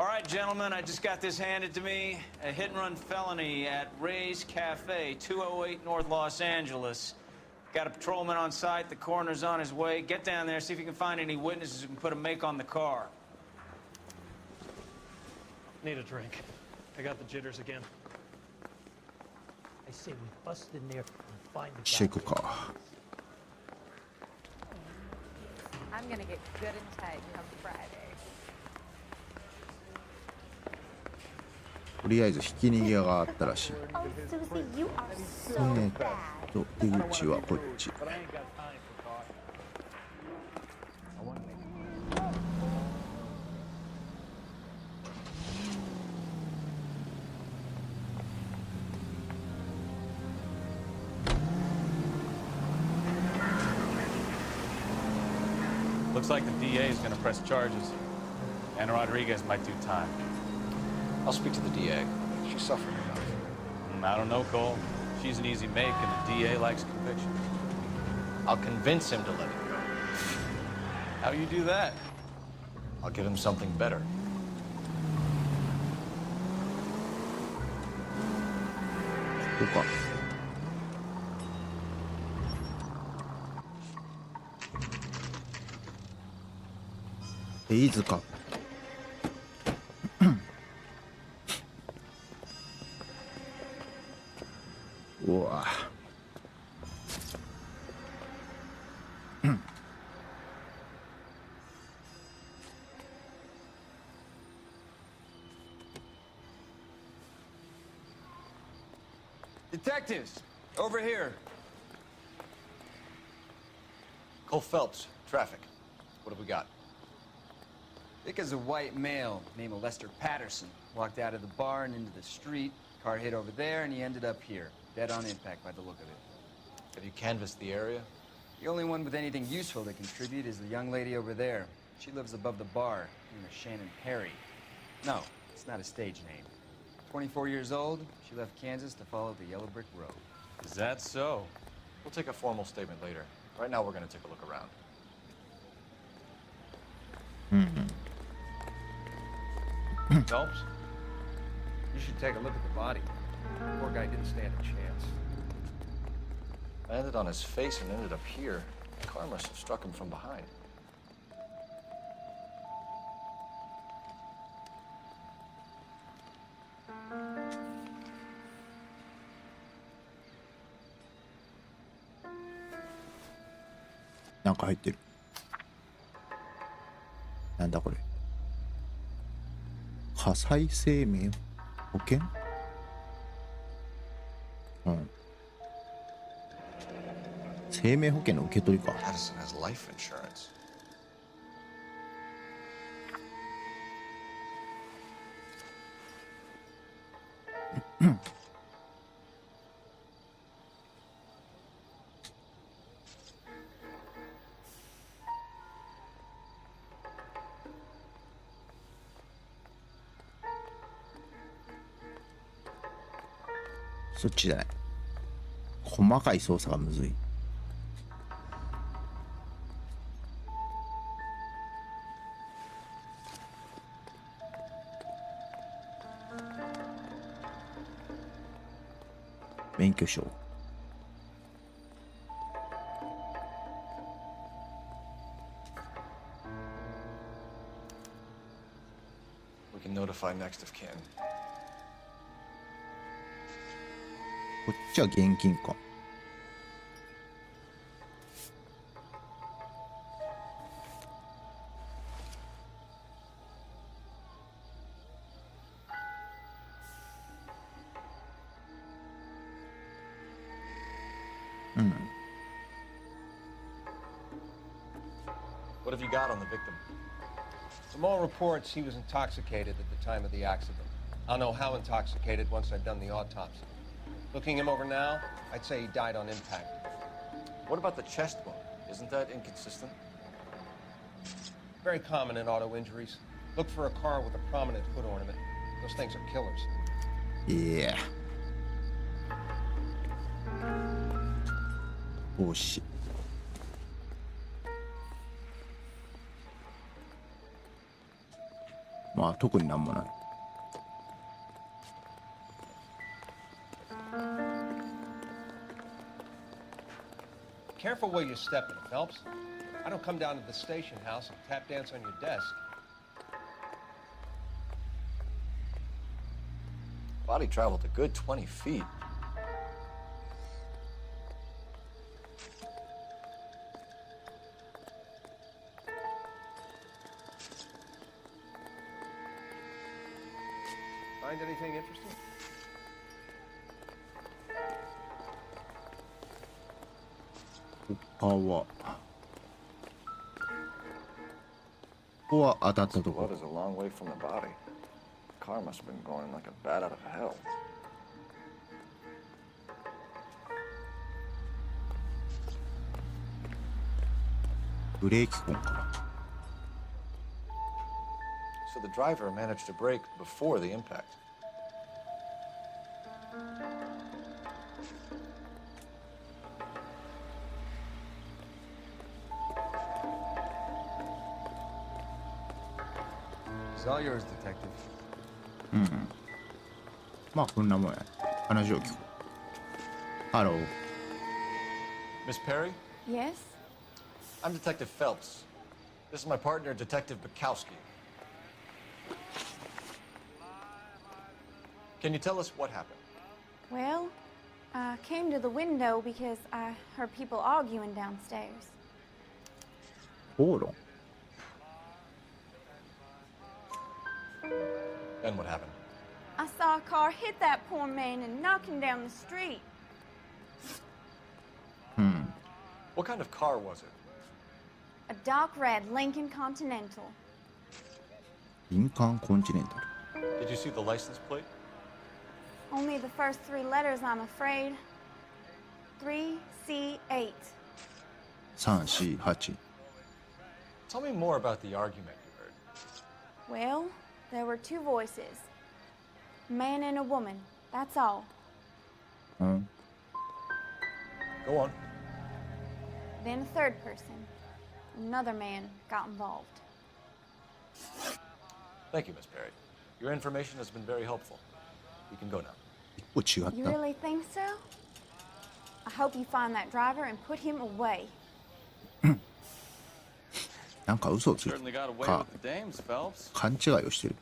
All right, gentlemen, I just got this handed to me. A hit-and-run felony at Ray's Cafe, 208 North Los Angeles. Got a patrolman on site. The coroner's on his way. Get down there, see if you can find any witnesses who can put a make on the car. Need a drink. I got the jitters again. I say we bust in there and find the Shake a car. I'm gonna get good and tight come Friday. とりあえずひき逃げがあったらしい。 Oh, Susie, you are so bad. 出口はこっち。 Looks like the DA is going to press charges. Anna Rodriguez might do time. I'll speak to the DA. She's suffering enough. I don't know, Cole. She's an easy make, and the DA likes conviction. I'll convince him to let it go. How you do that? I'll give him something better. Opa. Eizuka. Uah. Detectives, over here. Cole Phelps, traffic. What have we got? Thick as a white male named Lester Patterson. Walked out of the bar and into the street. Car hit over there, and he ended up here. Dead on impact by the look of it. Have you canvassed the area? The only one with anything useful to contribute is the young lady over there. She lives above the bar, named Shannon Perry. No, it's not a stage name. 24 years old, she left Kansas to follow the Yellow Brick Road. Is that so? We'll take a formal statement later. Right now, we're going to take a look around. Phelps, you should take a look at the body. The poor guy didn't stand a chance. I landed on his face and ended up here. The car must have struck him from behind.なんか入ってる。なんだこれ。火災生命保険？うん。生命保険の受け取りか。Patterson has life insurance. そっちじゃない。細かい操作がむずい。免許証。We can notify next of kin. こっちは現金か。うん。What have you got on the victim? From all reports, he was intoxicated at the time of the accident. I'll know how intoxicated once I've done the autopsy. Looking him over now, I'd say he died on impact. What about the chest wound? Isn't that inconsistent? Very common in auto injuries. Look for a car with a prominent hood ornament. Those things are killers. Yeah. 帽子。まあ特になんもない。Careful where you're stepping, Phelps. I don't come down to the station house and tap dance on your desk. Body traveled a good 20 feet. Find anything interesting? 他はここは当たったと The こ blood is a long way from the body. The car must have been going like a bat out of hell. ブレーキ痕かな。 So the driver managed to brake before the impact. It's all yours, Detective. まあこんなもんや。話を聞こう。ハロー。 Miss Perry? Yes? I'm Detective Phelps. This is my partner, Detective Bukowski. Can you tell us what happened? Well, I came to the window because I heard people arguing downstairs. 口論 Then what happened? I saw a car hit that poor man and knock him down the street. What kind of car was it? A dark red Lincoln Continental. リンカーンコンチネンタル。 Did you see the license plate? Only the first three letters, I'm afraid. 3C8. 3、4、8。 Tell me more about the argument you heard. Well, there were two voices. A man and a woman, that's all. うん。 Go on. Then a third person. Another man got involved. Thank you, Miss Perry. Your information has been very helpful. You can go now. 一個違っ You た。 really think so? I hope you find that driver and put him away. なんか嘘をつい Certainly got away か with the dames, Phelps. 勘違いをしてる。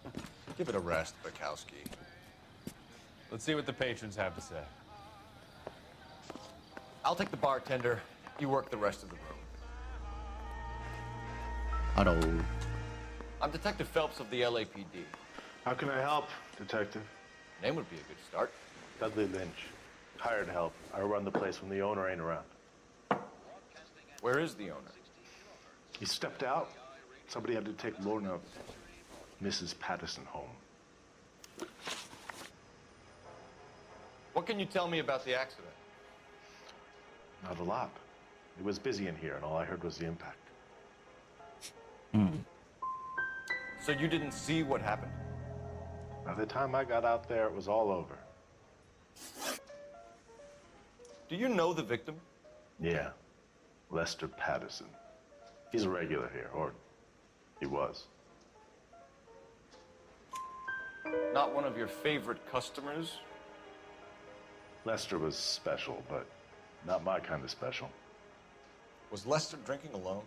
Give it a rest, Bukowski. Let's see what the patrons have to say. I'll take the bartender. You work the rest of the room. ハロー。 I'm Detective Phelps of the LAPD. How can I help, Detective? Name would be a good start. Dudley Lynch. Hired help. I run the place when the owner ain't around. Where is the owner? He stepped out. Somebody had to take Lorna, Mrs. Patterson, home. What can you tell me about the accident? Not a lot. It was busy in here, and all I heard was the impact. So you didn't see what happened? By the time I got out there, it was all over. Do you know the victim? Yeah. Lester Patterson. He's a regular here, or he was. Not one of your favorite customers? Lester was special, but not my kind of special. Was Lester drinking alone?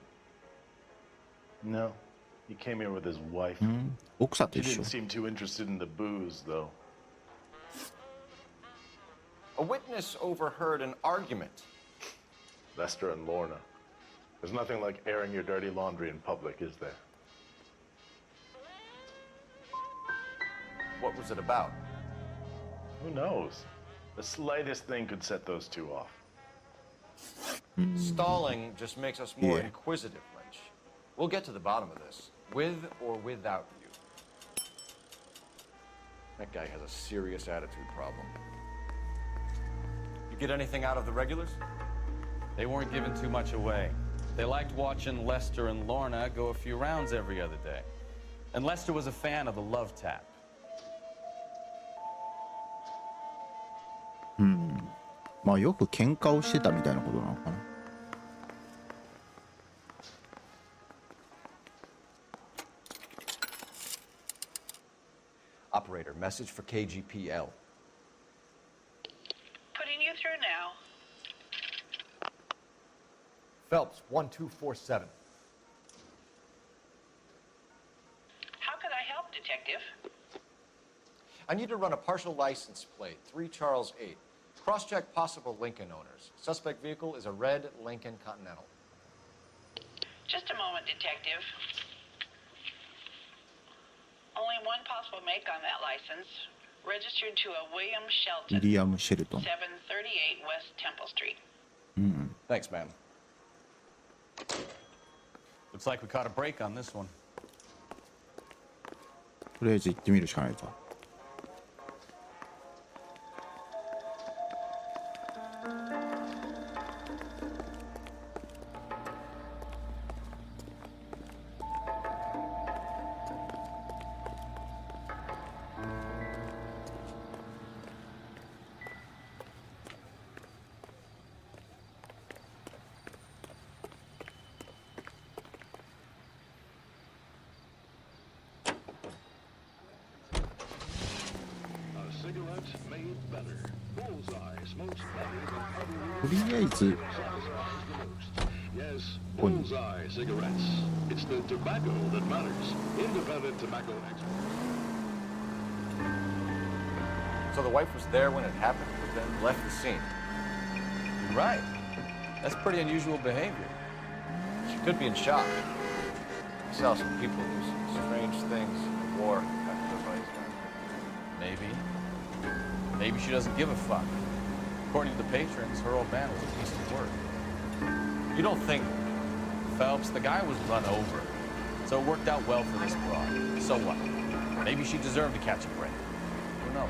No. He came here with his wife. 奥さんと She 一緒 didn't。seem too interested in the booze, though. A witness overheard an argument. Lester and Lorna. There's nothing like airing your dirty laundry in public, is there? What was it about? Who knows? The slightest thing could set those two off. Stalling just makes us more Yeah. inquisitive, Lynch. We'll get to the bottom of this, with or without you. That guy has a serious attitude problem. You get anything out of the regulars? They weren't giving too much away. They liked watching Lester and Lorna go a few rounds every other day. And Lester was a fan of the love tap. まあよく喧嘩をしてたみたいなことなのかな。Operator, message for KGPL. Putting you through now. Phelps, 1247. How could I help, Detective? I need to run a partial license plate, 3 Charles 8. Cross-check possible Lincoln owners. Suspect vehicle is a red Lincoln Continental. Just a moment, Detective. Only one possible make on that license. Registered to a William Shelton. ウィリアム・シェルトン。 738 West Temple Street. Thanks, ma'am. Looks like we caught a break on this one. とりあえず行ってみるしかないか。とりあえずここに So the wife was there when it happened, but then left the scene. You're right. That's pretty unusual behavior. She could be in shock. I saw some people do some strange things in war after their buddies got killed. Maybe. Maybe she doesn't give a fuck. According to the patrons, her old man was a piece of work. You don't think... Phelps, the guy was run over. So it worked out well for this broad. So what? Maybe she deserved to catch a break. Who knows?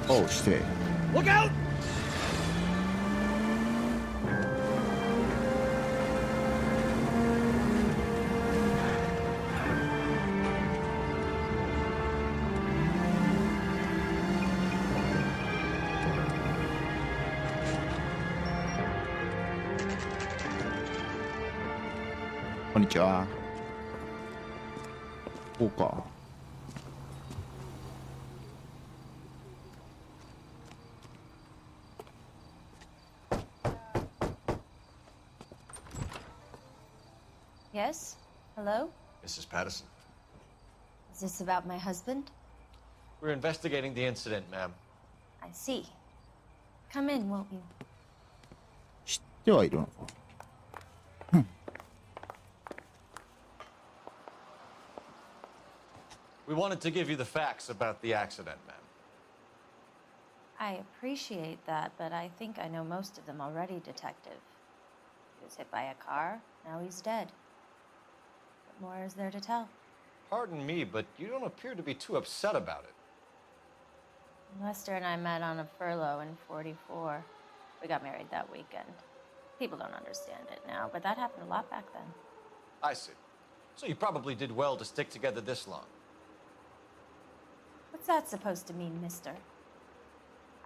Oh, 失礼。 Look out! Konnichiwa. こんにちは。こうか。Yes? Hello? Mrs. Patterson. Is this about my husband? We're investigating the incident, ma'am. I see. Come in, won't you? 知ってはいるのか。 We wanted to give you the facts about the accident, ma'am. I appreciate that, but I think I know most of them already, Detective. He was hit by a car, now he's dead. What more is there to tell? Pardon me, but you don't appear to be too upset about it. Lester and I met on a furlough in '44. We got married that weekend. People don't understand it now, but that happened a lot back then. I see. So you probably did well to stick together this long. What's that supposed to mean, mister?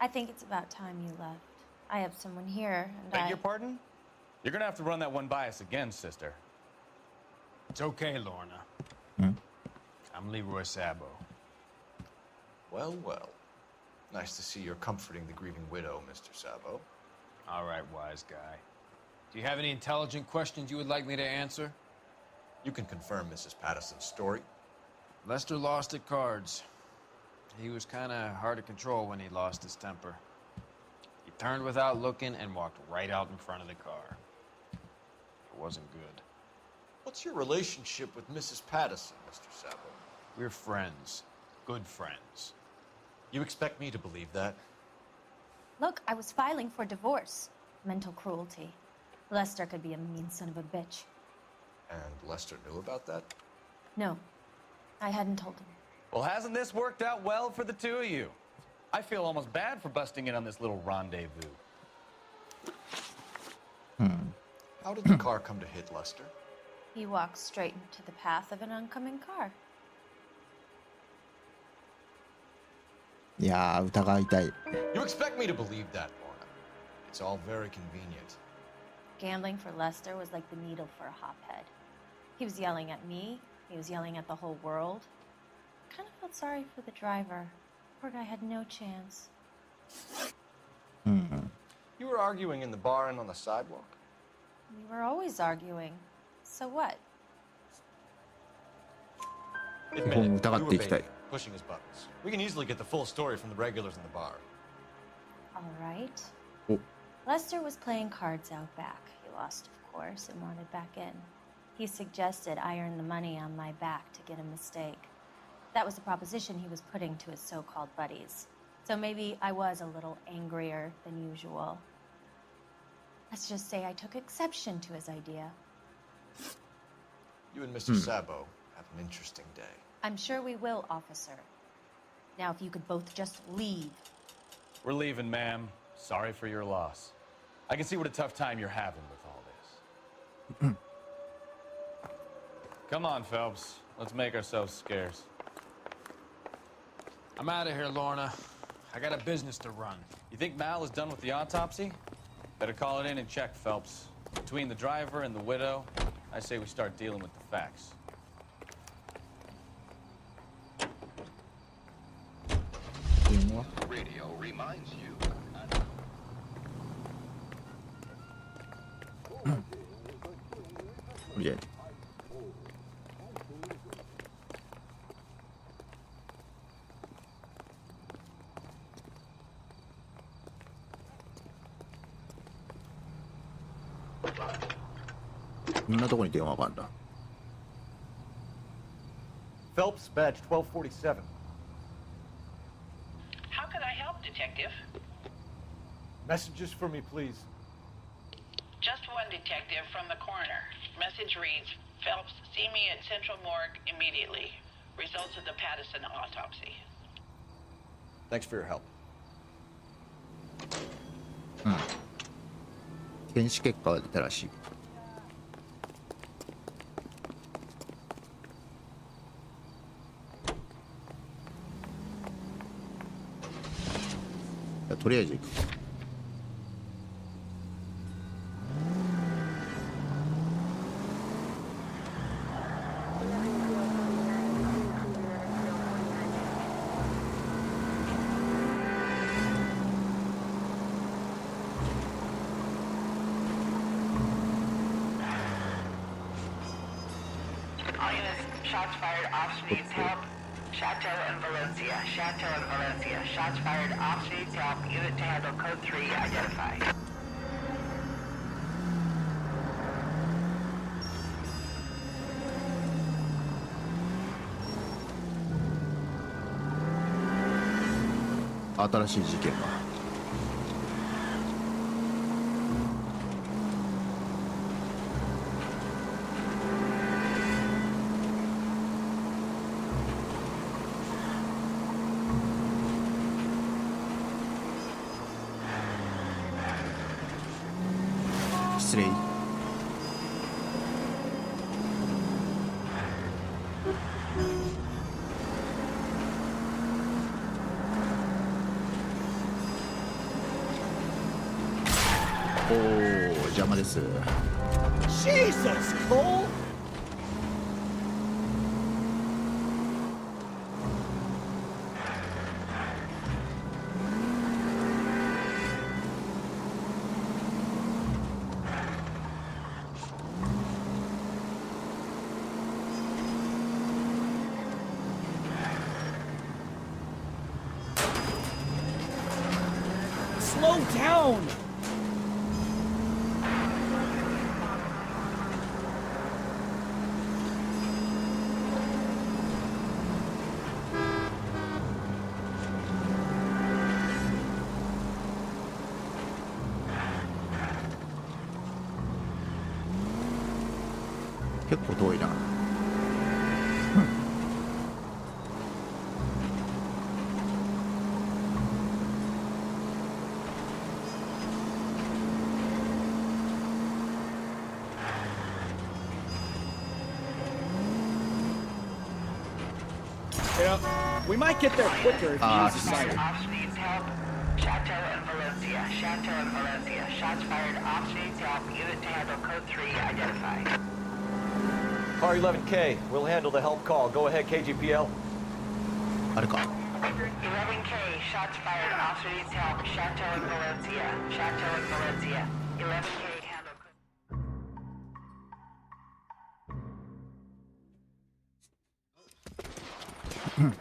I think it's about time you left. I have someone here, and Beg your pardon? You're gonna have to run that one by us again, sister. It's okay, Lorna. I'm Leroy Sabo. Well, well. Nice to see you're comforting the grieving widow, Mr. Sabo. All right, wise guy. Do you have any intelligent questions you would like me to answer? You can confirm Mrs. Patterson's story. Lester lost at cards. He was kind of hard to control when he lost his temper. He turned without looking and walked right out in front of the car. It wasn't good. What's your relationship with Mrs. Patterson, Mr. Sabo? We're friends. Good friends. You expect me to believe that? Look, I was filing for divorce. Mental cruelty. Lester could be a mean son of a bitch. And Lester knew about that? No, I hadn't told him. Well, hasn't this worked out well for the two of you? I feel almost bad for busting in on this little rendezvous. How did the car come to hit Lester? He walked straight into the path of an oncoming car. いやー、疑いたい。 You expect me to believe that, Lorna? It's all very convenient. Gambling for Lester was like the needle for a hophead. He was yelling at me, He was yelling at the whole world. Kind of felt sorry for the driver. Poor guy had no chance. You were arguing in the bar and on the sidewalk? We were always arguing. So what? Admit it, you were baiting, pushing his buttons. We can easily get the full story from the regulars in the bar. All right. Lester was playing cards out back. He lost, of course, and wanted back in. He suggested I earn the money on my back to get a mistake. That was the proposition he was putting to his so-called buddies. So maybe I was a little angrier than usual. Let's just say I took exception to his idea. You and Mr. Sabo have an interesting day. I'm sure we will, officer. Now, if you could both just leave. We're leaving, ma'am. Sorry for your loss. I can see what a tough time you're having with all this. Come on, Phelps. Let's make ourselves scarce. I'm out of here, Lorna. I got a business to run. You think Mal is done with the autopsy? Better call it in and check, Phelps. Between the driver and the widow, I say we start dealing with the facts. Radio reminds you. Yeah. Phelps, badge 1247. How can I help, Detective? Messages for me, please. Just one detective from the coroner. Message reads, Phelps, see me at Central Morgue immediately. Results of the Patterson autopsy. Thanks for your help. 検視結果が出たらしい。とりあえず行く。Shots fired. Officer needs help. Chateau and Valencia. Chateau and Valencia. Shots fired. Officer needs help. Unit to handle code 3 identified.新しい事件が。失礼。おお、邪魔です。Jesus, Cole! Slow down!結構遠いな。We might get there quicker if you use the siren. Officer needs help. Chateau and Valencia. Chateau and Valencia. Shots fired. Officer needs help. Unit to handle code 3 identified. Car 11K, we'll handle the help call. Go ahead, KGPL. あれか。 11K, shots fired, officer needs help. Chateau in Valencia. Chateau in Valencia. 11K, handle.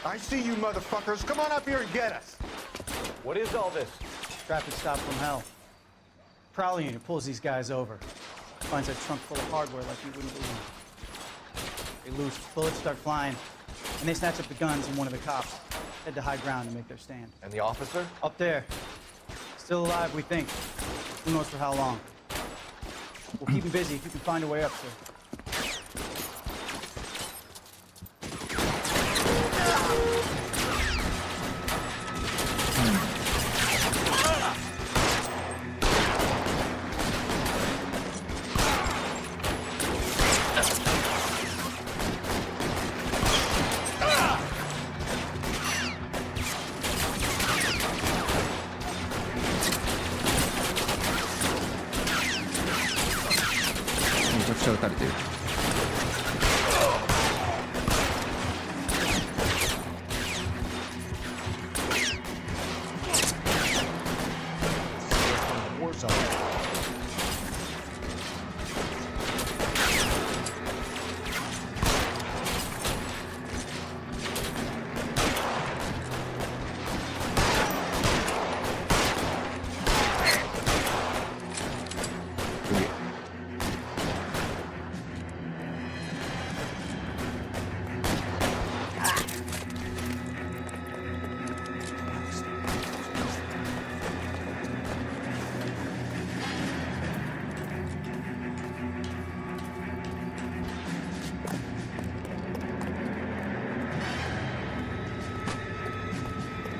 I see you motherfuckers. Come on up here and get us. What is all this? Traffic stop from hell. Prowler unit pulls these guys over. Finds a trunk full of hardware like you wouldn't believe. They loose, bullets start flying, and they snatch up the guns and one of the cops. Head to high ground and make their stand. And the officer? Up there. Still alive, we think. Who knows for how long. We'll keep him busy if you can find a way up, sir.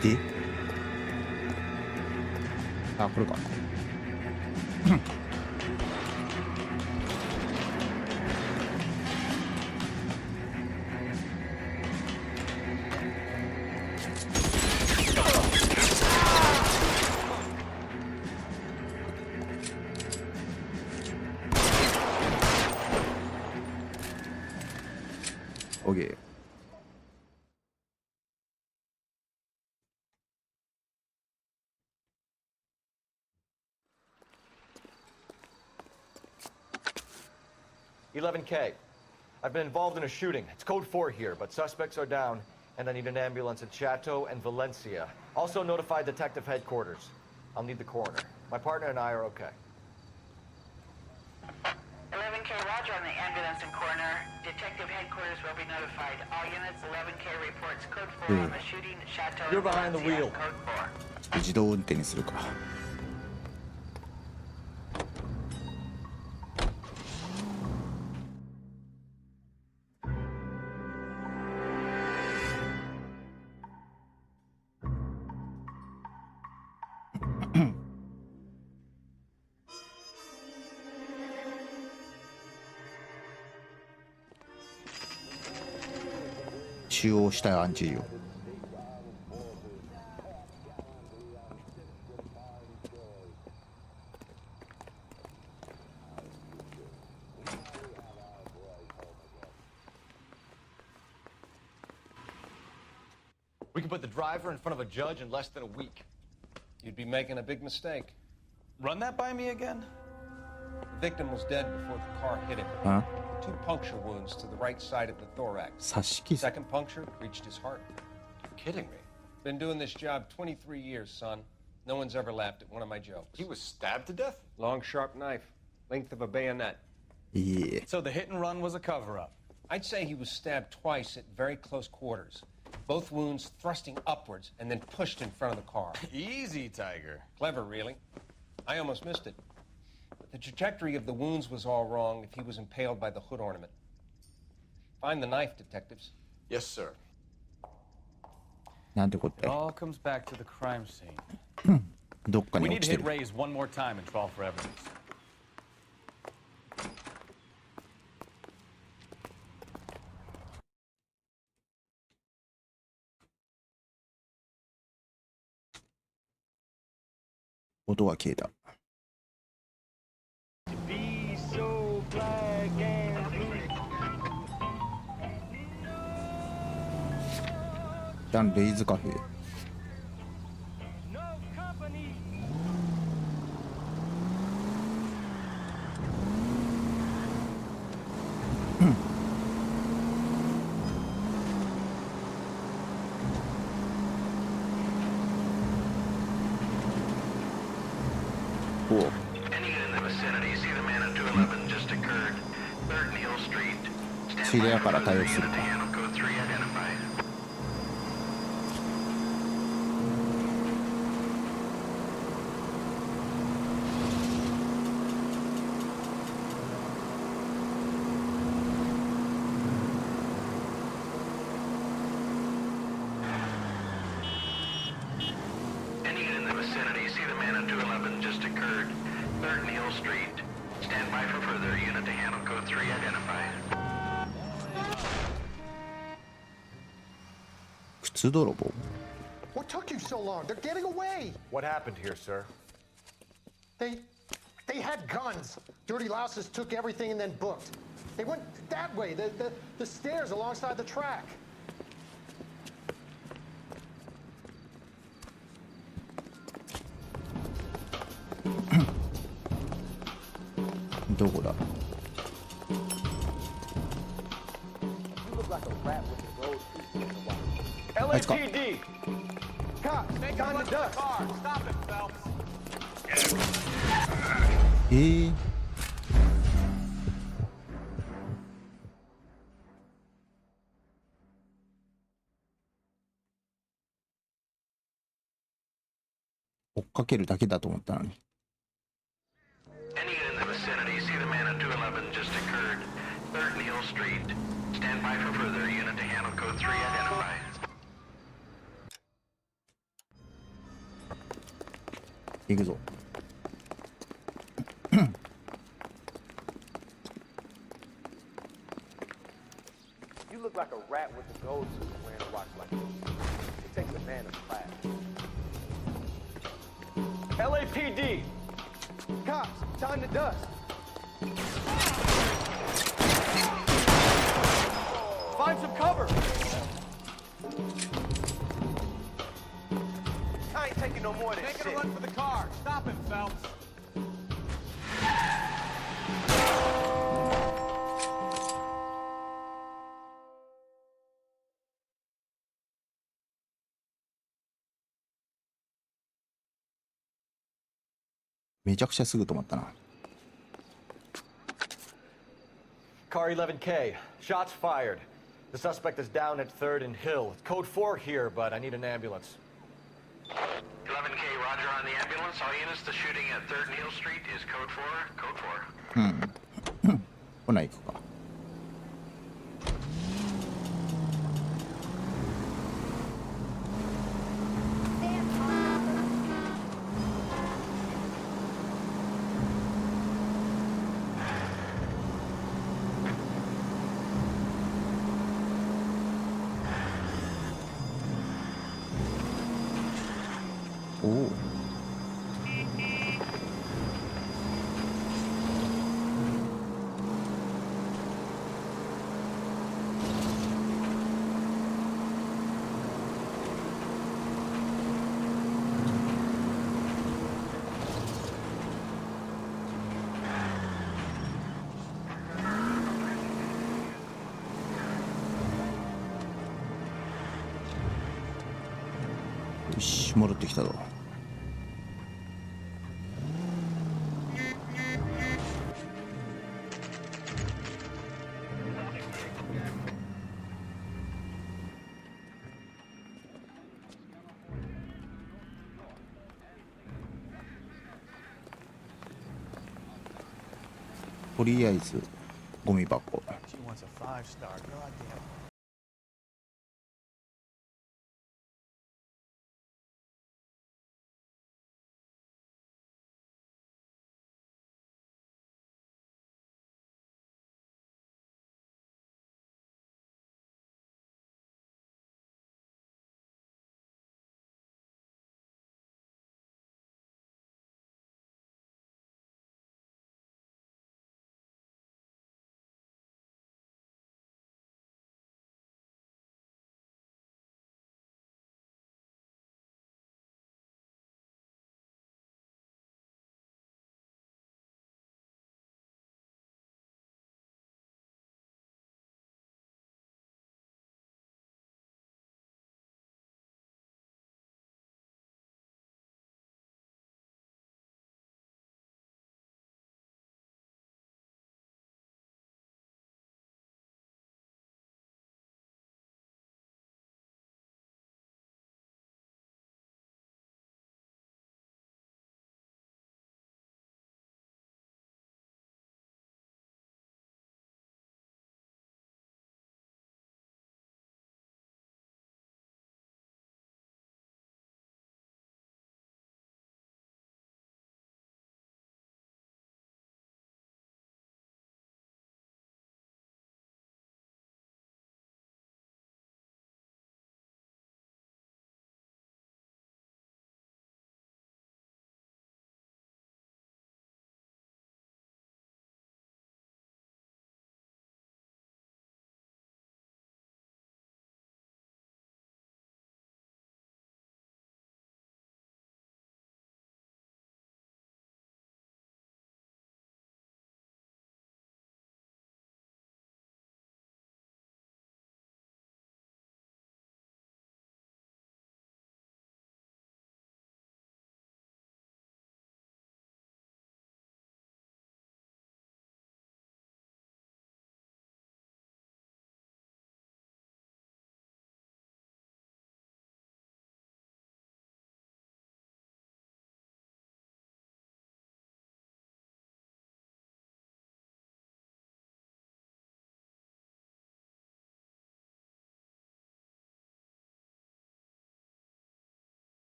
で、あ、これか。オッケー。11K. I've been involved in a shooting. It's code 4 here, but suspects are down, and I need an ambulance in Chateau and Valencia. Also notify detective headquarters. I'll need the coroner. My partner and I are okay. 11K, roger on the ambulance and coroner. Detective headquarters will be notified. All units, 11K reports code 4 on the shooting at Chateau You're and behind the Valencia. wheel. Code 4. 自動運転にするか。中央下アンチよ。We can put the driver in front of a judge in less than a week. You'd be making a big mistake. Run that by me again? The victim was dead before the car hit him. Huh? 2 puncture wounds to the right side of the thorax. 刺し傷。 Second puncture reached his heart. You're kidding me. Been doing this job 23 years, son. No one's ever laughed at one of my jokes. He was stabbed to death? Long, sharp knife. Length of a bayonet. Yeah. So the hit and run was a cover-up. I'd say he was stabbed twice at very close quarters. Both wounds thrusting upwards and then pushed in front of the car. Easy, Tiger. Clever, really. I almost missed it. But the trajectory of the wounds was all wrong if he was impaled by the hood ornament. Find the knife, detectives. Yes, sir. なんてこっ It て。 all comes back to the crime scene. どっか We に need 落 to ちて hit る。 Ray's one more time and crawl for evidence. 音が消えた。 Be so black and 旦レイズカフェ。ついでやから対応するか。靴泥棒。 What took you so long? They're getting away. What happened here, sir? They had guns. Dirty louses took everything and then booked. They went that way, the stairs alongside the track. どこだ。 LAPD! Cops, time to duck. Stop it, Phelps. 追っかけるだけだと思ったのに。 Any unit in the vicinity, see the man at 211 just occurred. 3rd Neal Street. Stand by for further. Unit to handle code 3 identified. 行くぞ。You look like a rat with a gold suit wearing a watch like this. It takes a man of class. LAPD! Cops, time to dust. Find some cover! I ain't taking no more of this shit. Making a run for the car. Stop him, Phelps. めちゃくちゃすぐ止まったな。 Car 11K, shots fired. The suspect is down at 3rd and Hill. It's code 4 here, but I need an ambulance. 11K, roger on the ambulance. All units, the shooting at 3rd Neal Street is code 4. Code 4. ほな行くか。おお。よし、戻ってきたぞ。とりあえずゴミ箱。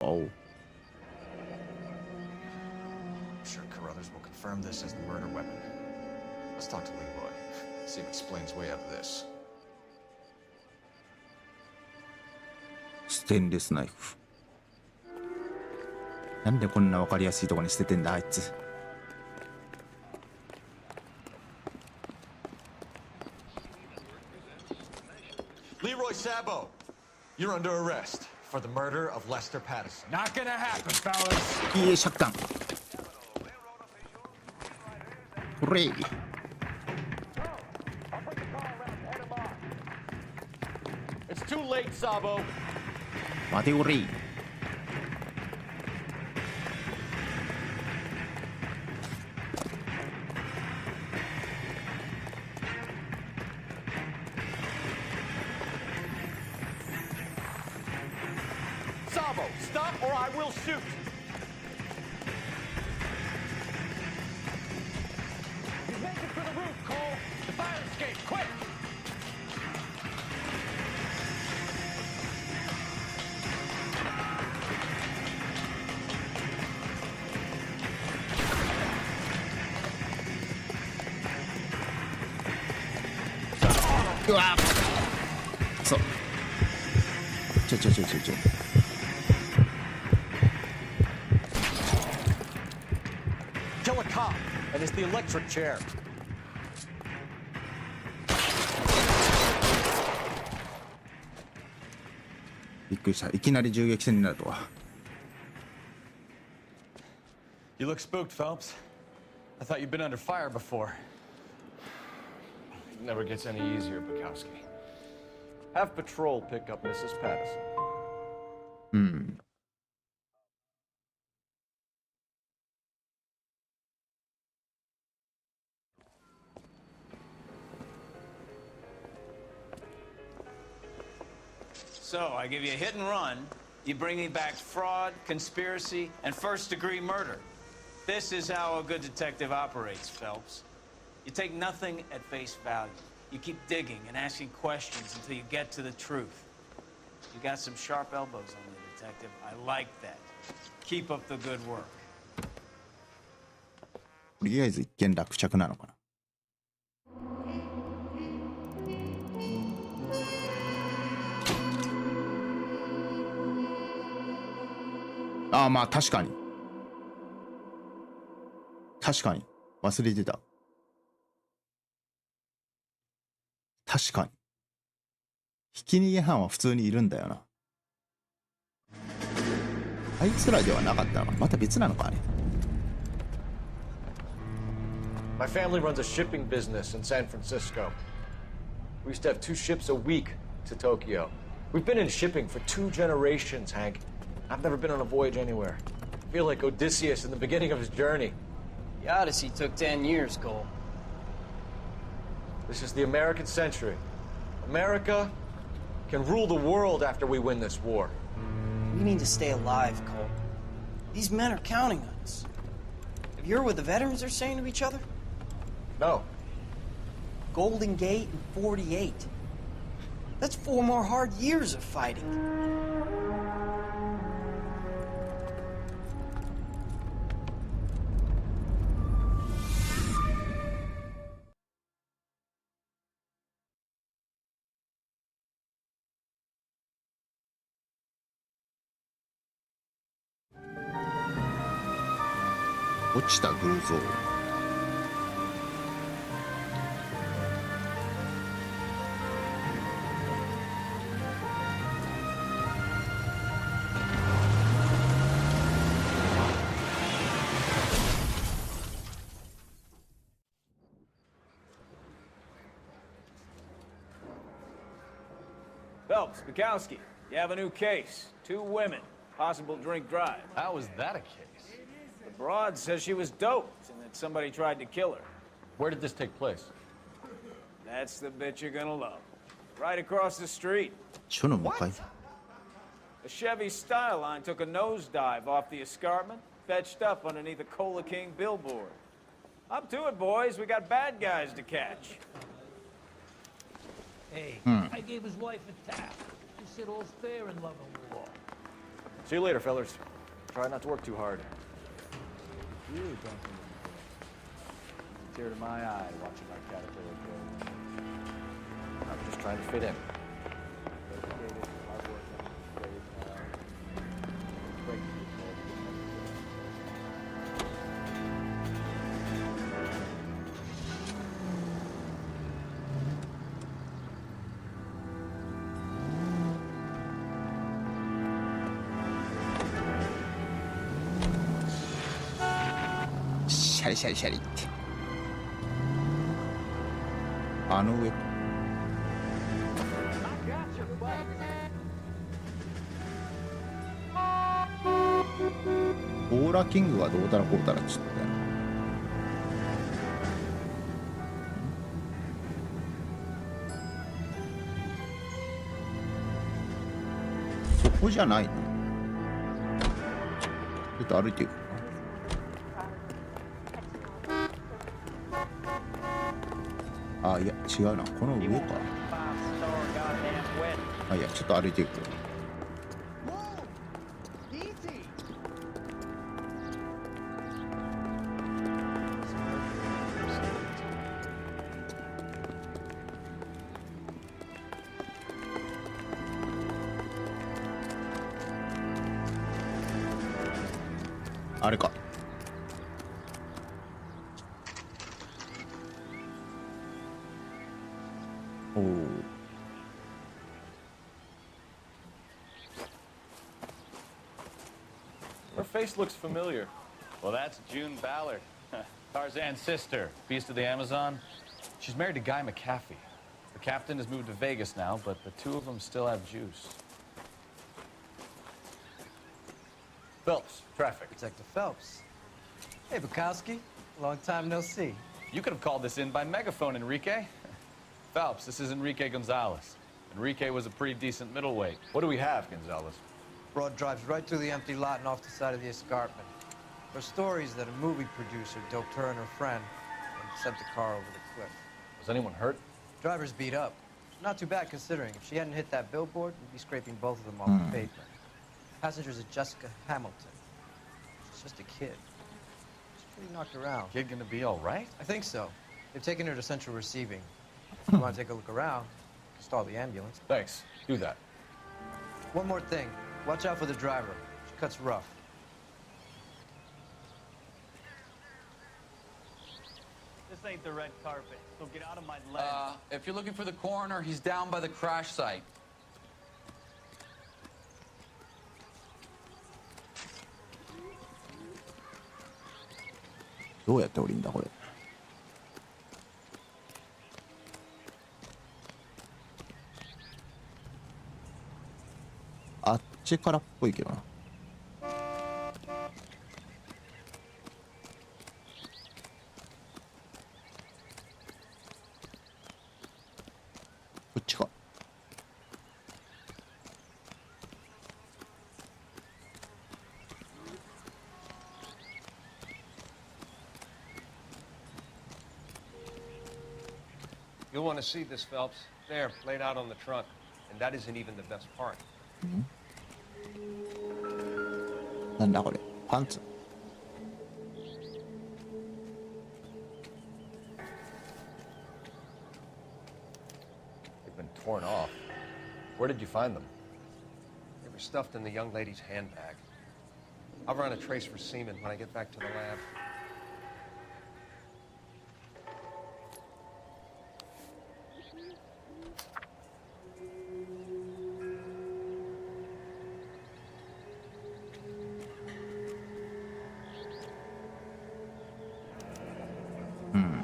Oh. I'm sure Carruthers will confirm this as the murder weapon. Let's talk to Leroy. See if he explains way out of this. ステンレスナイフ。なんでこんな分かりやすいとこに捨ててんだあいつ。Leroy Sabo, you're under arrest for the murder of Lester Patterson. Not gonna happen, fellas. いいえ、シャッタン。ほれい。It's too late, Sabo. 待ておれい。Sabo, stop or I will shoot. He's making for the roof, Cole. The fire escape, quick!うわそうちょKill a cop, and it's the electric chair. びっくりした。いきなり銃撃戦になるとは。You look spooked, Phelps. I thought you'd been under fire before. It never gets any easier, Bukowski. Have patrol pick up Mrs. Patterson. うん。So, I give you a hit and run, you bring me back fraud, conspiracy, and first-degree murder. This is how a good detective operates, Phelps. You take nothing at face value. You keep digging and asking questions until you get to the truth. You got some sharp elbows on you, detective. I like that. Keep up the good work. とりあえず一件落着なのかな。ああ、まあ確かに忘れてた。確かにひき逃げ犯は普通にいるんだよな。あいつらではなかったのかな。また別なのかあれ。My family runs a shipping business in San Francisco. We used to have 2 ships a week to Tokyo. We've been in shipping for 2 generations, Hank. I've never been on a voyage anywhere. I feel like Odysseus in the beginning of his journey. The Odyssey took 10 years, Cole. This is the American century. America can rule the world after we win this war. We need to stay alive, Cole. These men are counting on us. Have you heard what the veterans are saying to each other? No. Golden Gate and 48. That's 4 more hard years of fighting.「落ちた偶像」。Phelps, Bukowski, you have a new case. 2 women, possible drink drive. How is that a case? The broad says she was doped and that somebody tried to kill her. Where did this take place? That's the bit you're gonna love. Right across the street. What? A Chevy Styline took a nosedive off the escarpment, fetched up underneath a Cola King billboard. Up to it, boys. We got bad guys to catch. Hey, I gave his wife a tap. She said all's fair in love and war. See you later, fellas. Try not to work too hard. You don't think tear to my eye watching my caterpillar grow. I'm just trying to fit in. Dedicated, hardworking, brave, break throughシャリシャリシャリってあの上かオーラキングはどうたらこうたらっつってそこじゃないの。ちょっと歩いていくか。あ、いや違うな、この上か。あ、いやちょっと歩いていく。あれか。おお。Her face looks familiar. Well, that's June Ballard, Tarzan's sister, beast of the Amazon. She's married to Guy McAfee. The captain has moved to Vegas now, but the two of them still have juice. Phelps, traffic. Detective Phelps. Hey, Bukowski. Long time no see. You could have called this in by megaphone, Enrique. Phelps, this is Enrique Gonzalez. Enrique was a pretty decent middleweight. What do we have, Gonzalez? Road drives right through the empty lot and off the side of the escarpment. There are stories that a movie producer doped her and her friend and sent the car over the cliff. Was anyone hurt? Driver's beat up. Not too bad considering. If she hadn't hit that billboard, we'd be scraping both of them off the pavement. Passenger's is Jessica Hamilton. She's just a kid. She's pretty knocked around. Kid gonna be all right? I think so. They've taken her to central receiving. If you want to take a look around, stall the ambulance. Thanks. Do that. One more thing. Watch out for the driver. She cuts rough. This ain't the red carpet, so get out of my lane. If you're looking for the coroner, he's down by the crash site. どうやって降りんだこれ。あっちからっぽいけどな。こっちか。You'll want to see this, Phelps. There, laid out on the trunk. And that isn't even the best part. なんだこれ。パンツ。They've been torn off. Where did you find them? They were stuffed in the young lady's handbag. I'll run a trace for semen when I get back to the lab. Hmm.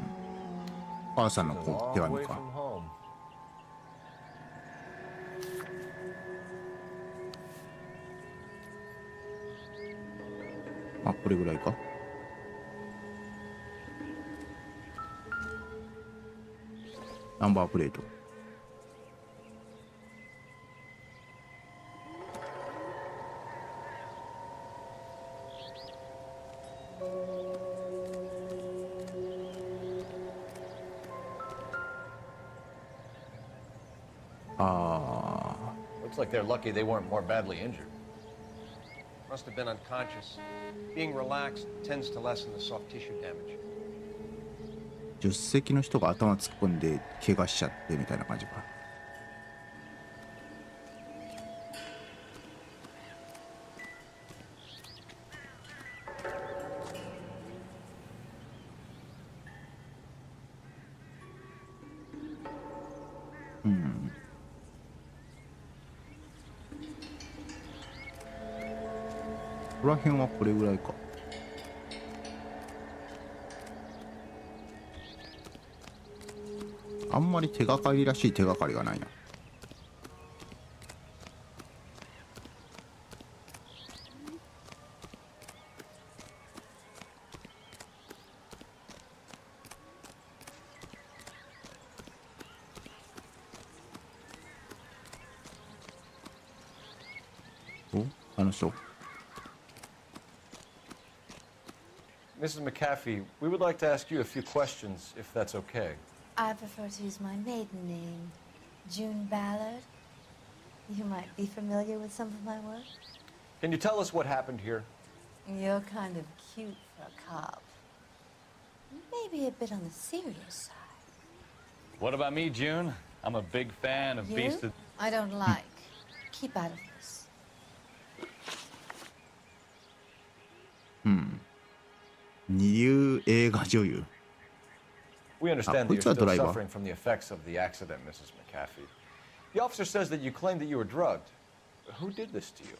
母さんの手紙か。あ、これぐらいか。ナンバープレート。Looks like they're lucky they weren't more badly injured. Must have been unconscious. Being relaxed tends to lessen the soft tissue damage. 助手席の人が頭突っ込んで怪我しちゃってみたいな感じか。ここら辺はこれぐらいか。あんまり手がかりらしい手がかりがないな。お、あの人。Mrs. McAfee, we would like to ask you a few questions, if that's okay. I prefer to use my maiden name, June Ballard. You might be familiar with some of my work. Can you tell us what happened here? You're kind of cute for a cop. Maybe a bit on the serious side. What about me, June? I'm a big fan of You? Beast of... I don't like. Keep out of this. 二流映画女優。 We understand that you're still suffering from the effects of the accident, Mrs. McAfee. The officer says that you claimed that you were drugged. Who did this to you?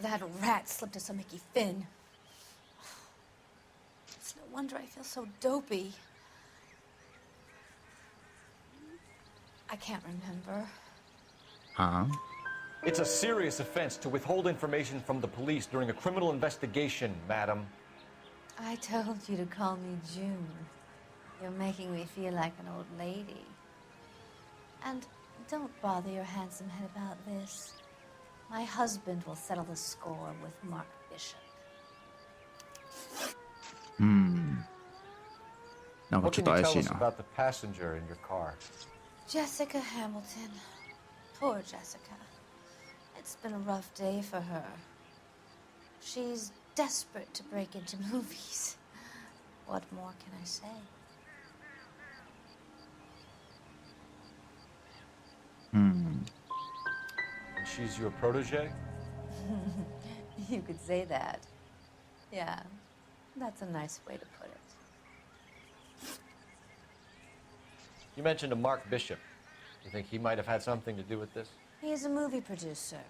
That rat slipped us a Mickey Finn. It's no wonder I feel so dopey. I can't remember. Huh? It's a serious offense to withhold information from the police during a criminal investigation, madam. I told you to call me June. You're making me feel like an old lady. And don't bother your handsome head about this. My husband will settle the score with Mark Bishop. What can you tell us about the passenger in your car? Jessica Hamilton. Poor Jessica. It's been a rough day for her. She's desperate to break into movies. What more can I say? And she's your protege? You could say that. Yeah, that's a nice way to put it. You mentioned a Mark Bishop. You think he might have had something to do with this? He's a movie producer.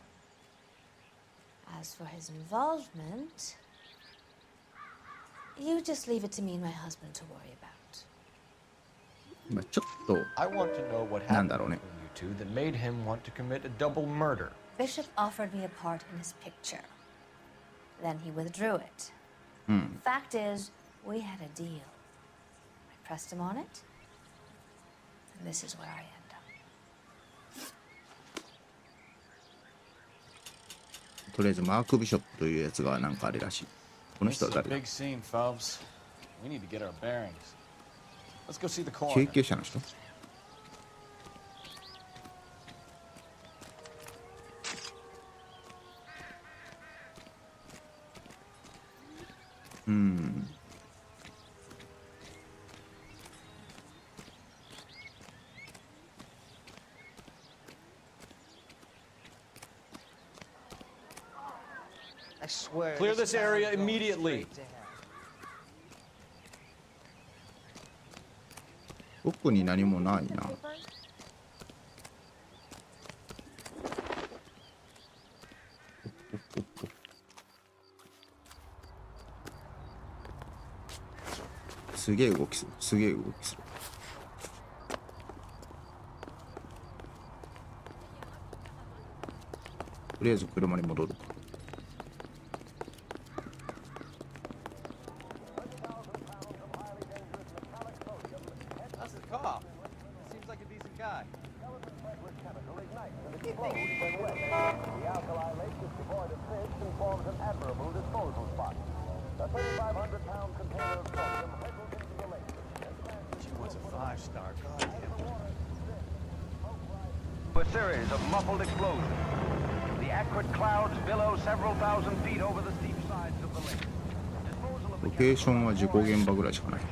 As for his involvement, you just leave it to me and my husband to worry about. ちょっと I want to know what なん happened だろうね。 between you two that made him want to commit a double murder. Bishop offered me a part in his picture. Then he withdrew it. Hmm. Fact is, we had a deal. I pressed him on it, and this is where I end up. とりあえずマーク・ビショップというやつがなんかあれらしい。この This 人 is は a 誰だ？ big scene, Phelps. We need to get our bearings. Let's go see the 経 coroner. 験者の人？I swear. Clear this area immediately. 奥に何もないな。すげえ動きする。すげえ動きする。とりあえず車に戻る。That's the cop. Seems like a decent guy. The alkali lake is devoid of fish and forms an admirable disposal spot. A 3,500-pound container of sodium hurtles into the lake. She was a 5-star. Goddamn. A series of muffled explosions. The Acrid clouds billow several thousand feet over the steep sides of the lake. ロケーションは事故現場ぐらいしかない。 Is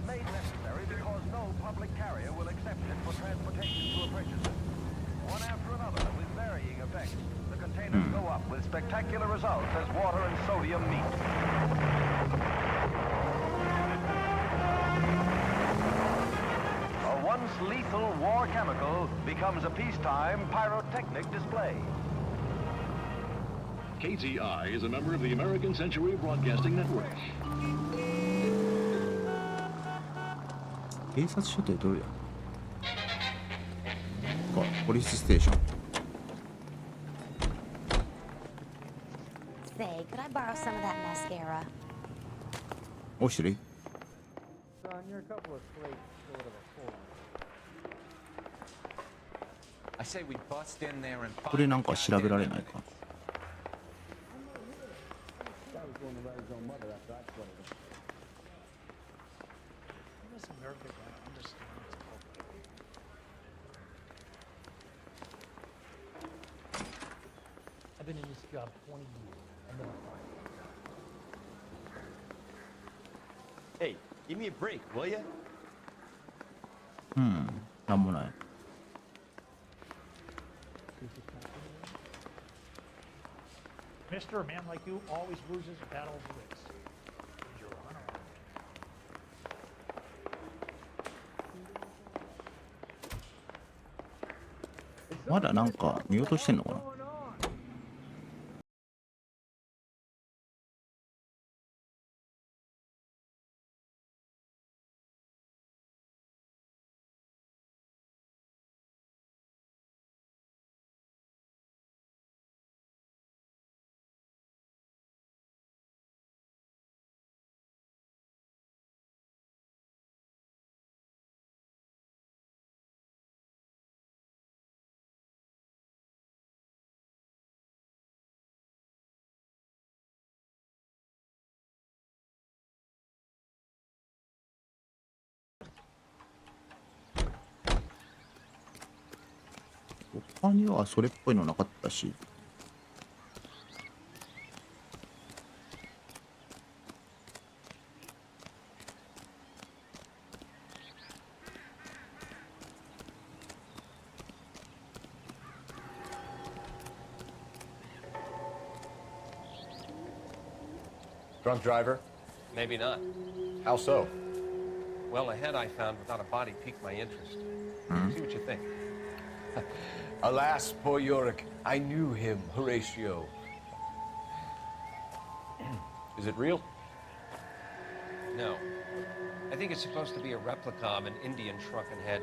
made necessary because no public carrier will accept it for transportation to a purchaser. One after another, with varying effects, the containers go up with spectacular results as water and sodium meet. A once lethal war chemical becomes a peacetime pyrotechnic display. KTI is a member of the American Century Broadcasting Network. 警察署ってどれや？ポリスステーション。 Say, could I borrow some of that mascara? Oh, should he? Son, you're a couple of slates short of a full I say we bust in there and これなんか調べられないか。 Guy was going to let his own mother after I flooded him. When is America going to understand its culture? I've been in this job 20 years. I never find it. Hey, give me a break, will ya? なんもない。 Mister, a man like you always loses a battle of wits. You're unarmed. まだなんか見落としてんのかな。 他にはそれっぽいのなかったし。 Drunk driver? Maybe not. How so? Well, a head I found without a body piqued my interest. See what you think. Alas, poor Yorick. I knew him, Horatio. Is it real? No. I think it's supposed to be a replica of an Indian shrunken head.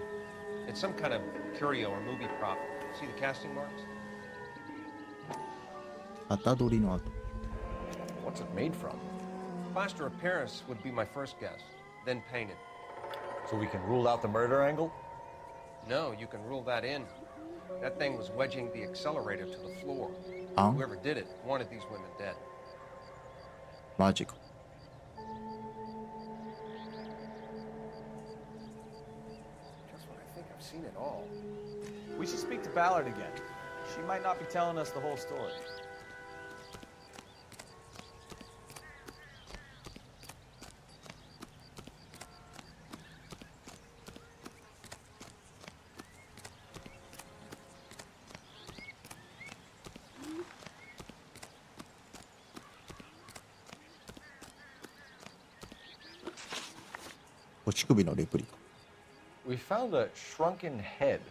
It's some kind of curio or movie prop. See the casting marks? 旗取りの跡。 What's it made from? Plaster of Paris would be my first guess, then painted. So we can rule out the murder angle? No, you can rule that in. That thing was wedging the accelerator to the floor. Whoever did it wanted these women dead. マジか。 Just when I think I've seen it all. We should speak to Ballard again. She might not be telling us the whole story. We found a shrunken head.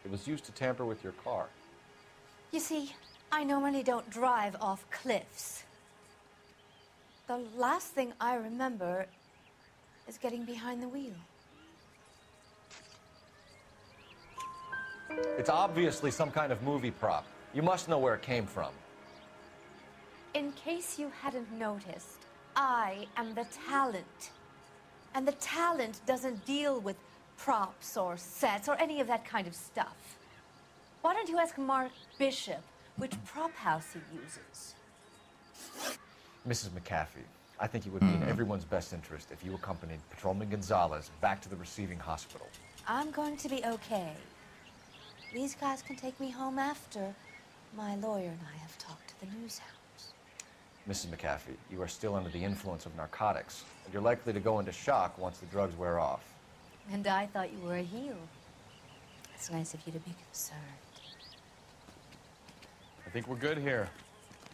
It was used to tamper with your car. You see, I normally don't drive off cliffs. The last thing I remember is getting behind the wheel. It's obviously some kind of movie prop. You must know where it came from. In case you hadn't noticed, I am the talent. And the talent doesn't deal with props or sets or any of that kind of stuff. Why don't you ask Mark Bishop which prop house he uses? Mrs. McAfee, I think it would be in everyone's best interest if you accompanied Patrolman Gonzalez back to the receiving hospital. I'm going to be okay. These guys can take me home after, My lawyer and I have talked to the news house. Mrs. McAfee, you are still under the influence of narcotics, and you're likely to go into shock once the drugs wear off. And I thought you were a heel. It's nice of you to be concerned. I think we're good here.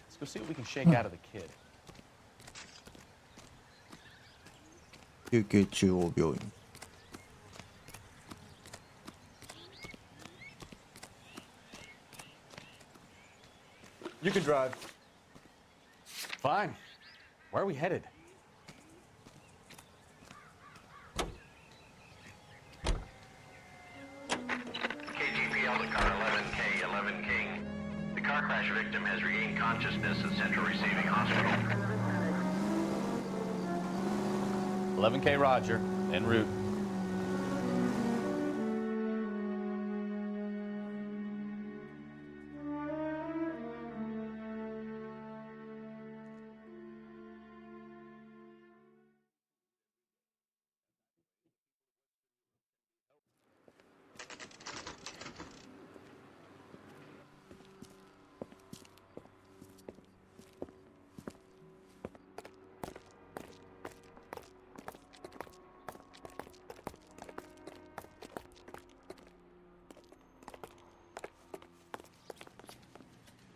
Let's go see what we can shake out of the kid. 休憩中央病院。You can drive. Fine. Where are we headed? KGPL to car 11K, 11 King. The car crash victim has regained consciousness at Central Receiving Hospital. 11K Roger, en route.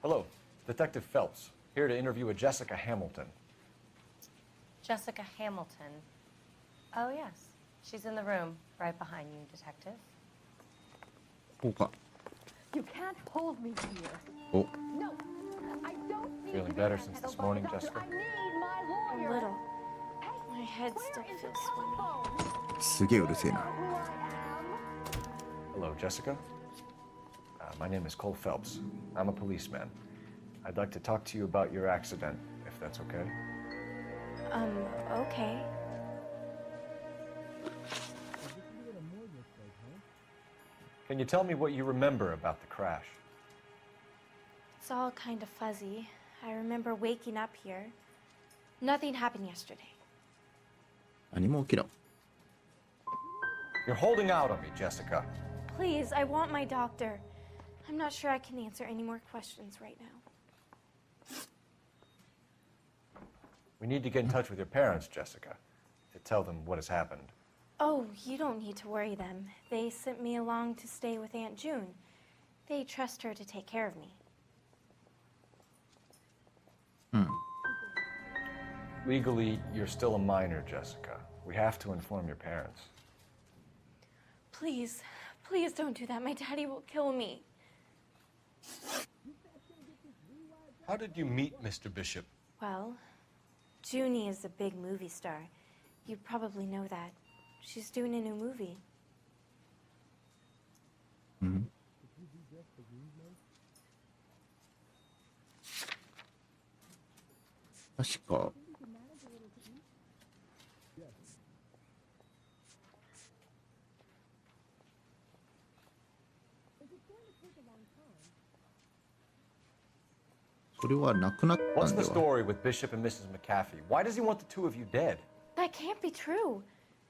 Hello, Detective Phelps, here to interview a Jessica Hamilton. Jessica Hamilton. Oh, yes. She's in the room, right behind you, Detective. こうか。 You can't hold me here. お。 No, I don't need Feeling better since this morning, Jessica? I need my A lawyer. little. My head still feels swimming. すげえうるせえな。 Hello, Jessica. My name is Cole Phelps. I'm a policeman. I'd like to talk to you about your accident, if that's okay. Okay. Can you tell me what you remember about the crash? It's all kind of fuzzy. I remember waking up here. Nothing happened yesterday. 何も起きろ。 You're holding out on me, Jessica. Please, I want my doctor. I'm not sure I can answer any more questions right now. We need to get in touch with your parents, Jessica, to tell them what has happened. Oh, you don't need to worry them. They sent me along to stay with Aunt June. They trust her to take care of me. Legally, you're still a minor, Jessica. We have to inform your parents. Please, please don't do that. My daddy will kill me. How did you meet Mr. Bishop? Well, Junie is a big movie star. You probably know that. She's doing a new movie. うん。確か。それはなくなったん What's で the は。 story with Bishop and Mrs. McAfee? Why does he want the two of you dead? That can't be true.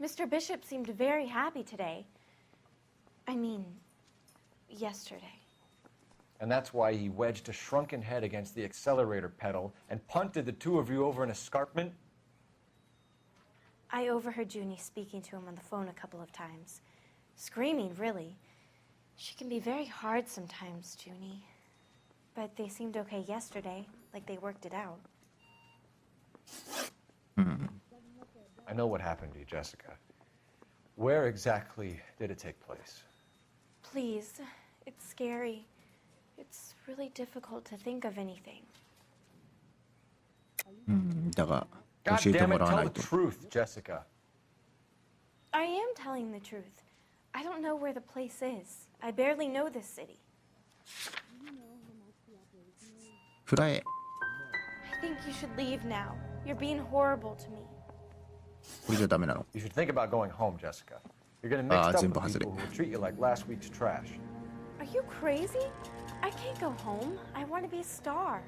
Mr. Bishop seemed very happy today. I mean, yesterday. And that's why he wedged a shrunken head against the accelerator pedal and punted the two of you over an escarpment? I overheard Junie speaking to him on the phone a couple of times. Screaming, really. She can be very hard sometimes, Junie. But they seemed okay yesterday, like they worked it out. I know what happened to you, Jessica. Where exactly did it take place? Please, it's scary. It's really difficult to think of anything. だが God 教えて damn も it, らわな tell い the と。 truth, Jessica. I am telling the truth. I don't know where the place is. I barely know this city. フラエ。 I think you should leave now. You're being horrible to me. これじゃダメなの。 You should think about going home, Jessica. You're getting mixed up 全 with 部外れ。 people who will treat you like last week's trash. Are you crazy? I can't go home. I want to be a star.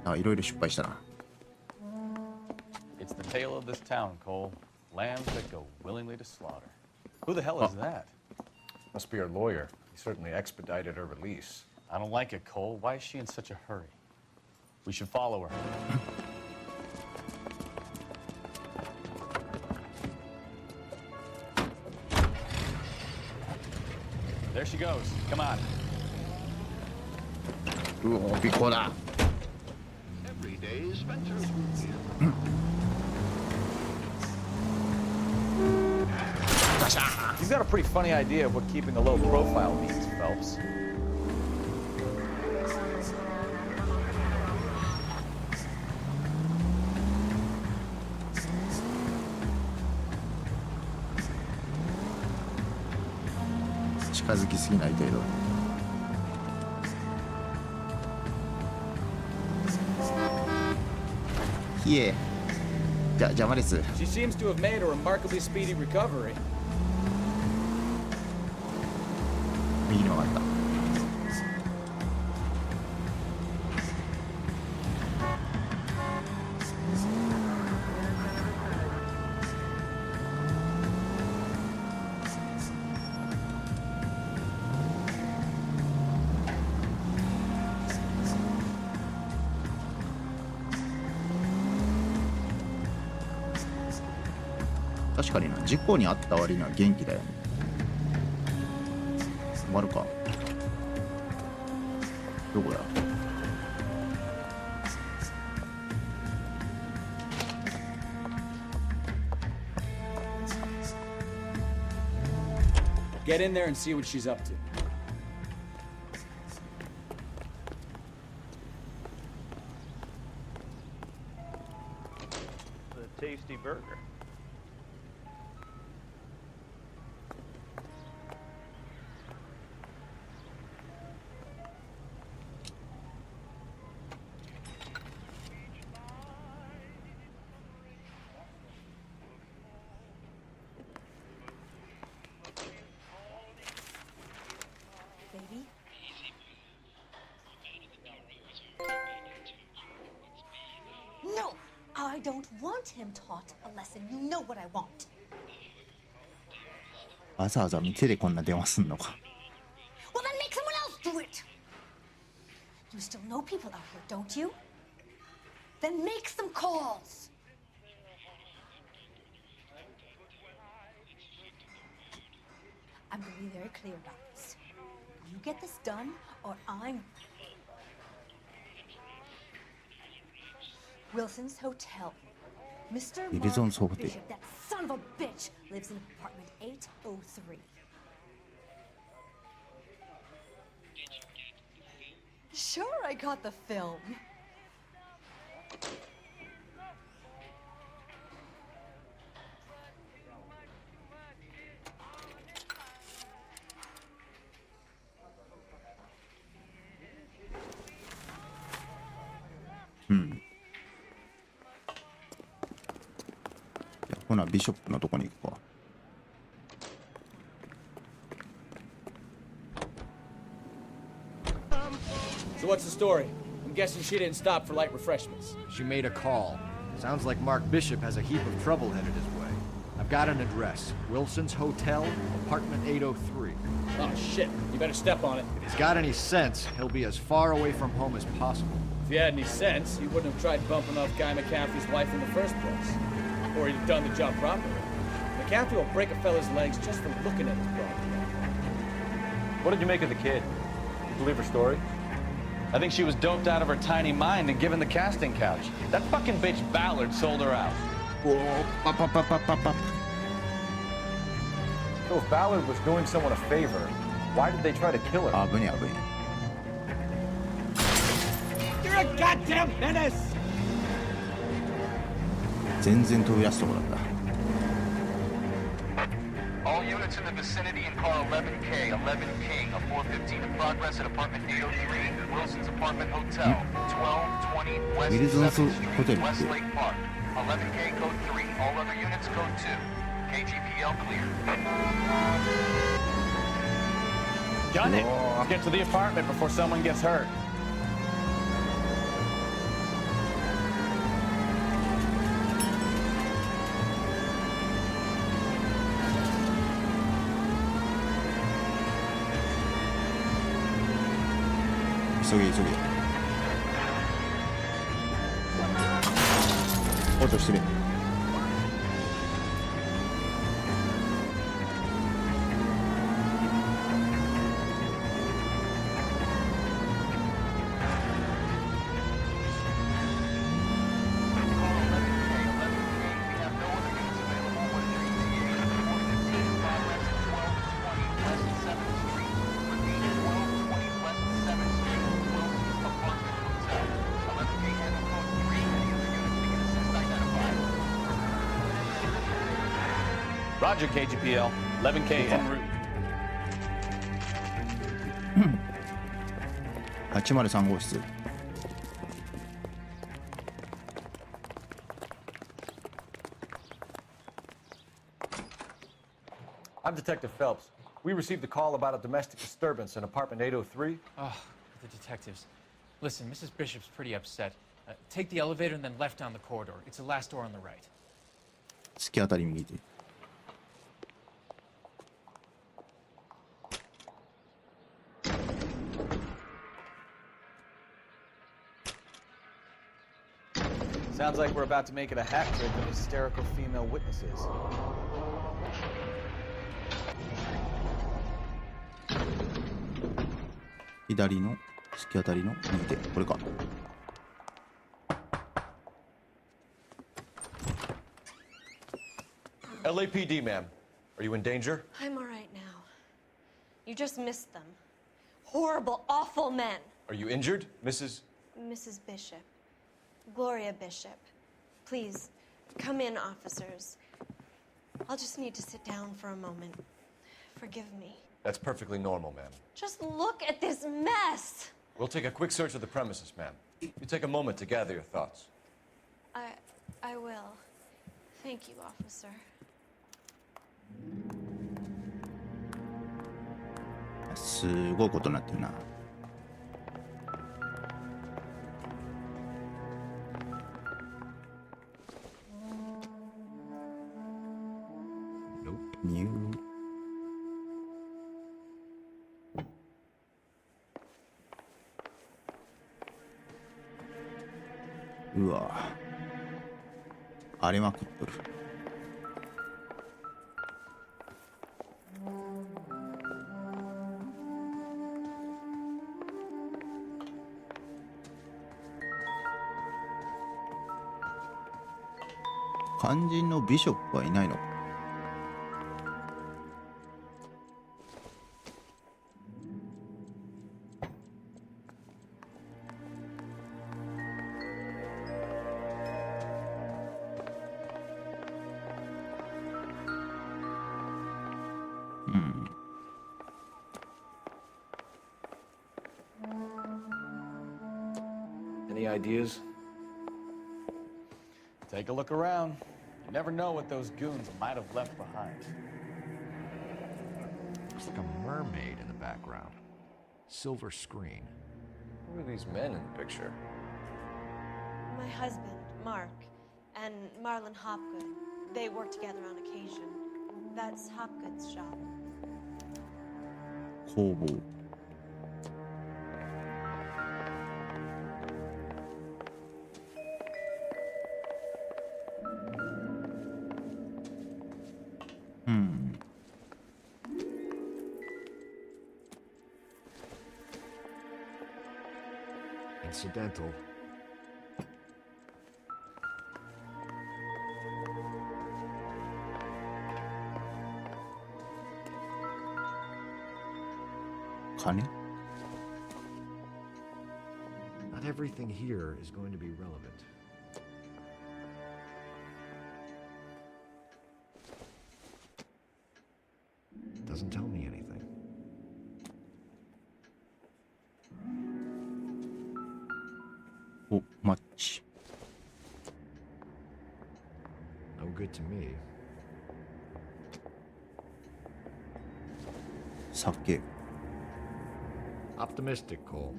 あ、いろいろ失敗したな。 It's the tale of this town, Cole. Lambs that go willingly to slaughter. Who the hell is that? Must be your lawyer. He certainly expedited her release. I don't like it, Cole. Why is she in such a hurry? We should follow her. There she goes. Come on. うお、尾行だ。Every day, Spencer. He's got a pretty funny idea of what keeping a low profile means, Phelps. "近づきすぎない程度." Yeah. 邪魔です。 She seems to have made a remarkably speedy recovery. 右に曲がった。確かにな、事故に遭った割には元気だよね。止まるか。どこだ。Get in there and see what she's up to. The tasty burger. Baby? No! I don't want him taught a lesson. You know what I want. わざわざ店でこんな電話すんのか。 Well, then make someone else do it! You still know people out here, don't you? Then make some calls! I'm gonna be very clear about this. You get this done, or I'm... Wilson's Hotel. Mr. Wilson's Mark Hotel. Bishop, that son of a bitch, lives in apartment 803. Sure, I got the film. Hmm. ほなビショップのとこに行くか。 So what's the story? I'm guessing she didn't stop for light refreshments. She made a call. Sounds like Mark Bishop has a heap of trouble headed his way. I've got an address. Wilson's Hotel, apartment 803. Oh, shit. You better step on it. If he's got any sense, he'll be as far away from home as possible. If he had any sense, he wouldn't have tried bumping off Guy McCaffrey's wife in the first place. Or he'd have done the job properly. McCaffrey will break a fella's legs just for looking at his broad. What did you make of the kid? You believe her story? I think she was doped out of her tiny mind and given the casting couch. That fucking bitch Ballard sold her out. So if Ballard was doing someone a favor, why did they try to kill her? You're a goddamn menace! 全然飛び出すとこだった。 All units in the vicinity in car 11K, 11 King, a 415 in progress at apartment 803, Wilson's Apartment Hotel, 1220 West 7th Street, Westlake Park. 11K code 3, all other units code 2. KGPL clear. Gun it! Let's get to the apartment before someone gets hurt. 急げ急げ。おちょ失礼。Roger, KGPL. 11K en route. 803号室。I'm Detective Phelps. We received a call about a domestic disturbance in apartment 803. Oh, the detectives. Listen, Mrs. Bishop's pretty upset. Take the elevator and then left down the corridor. It's the last door on the right. 突き当たり右で。Sounds like we're about to make it a hat trick of hysterical female witnesses. 左の突き当たりの右手、これか。LAPD, ma'am. Are you in danger? I'm all right now. You just missed them. Horrible, awful men. Are you injured, Mrs. Mrs. Bishop. Gloria Bishop. Please, come in, officers. I'll just need to sit down for a moment. Forgive me. That's perfectly normal, ma'am. Just look at this mess. We'll take a quick search of the premises, ma'am. You take a moment to gather your thoughts. I will. Thank you, officer. すごいことになってるな。ニュー。うわ荒れまくっとる。肝心のビショップはいないのか。Any ideas? Take a look around. You never know what those goons might have left behind. Looks like a mermaid in the background. Silver screen. Who are these men in the picture? My husband, Mark, and Marlon Hopgood. They work together on occasion. That's Hopgood's shop. 工房。Incidental. Honey? Not everything here is going to be relevant. Doesn't tell me anything. Oh, much. No good to me. 酒。Optimistic, Cole.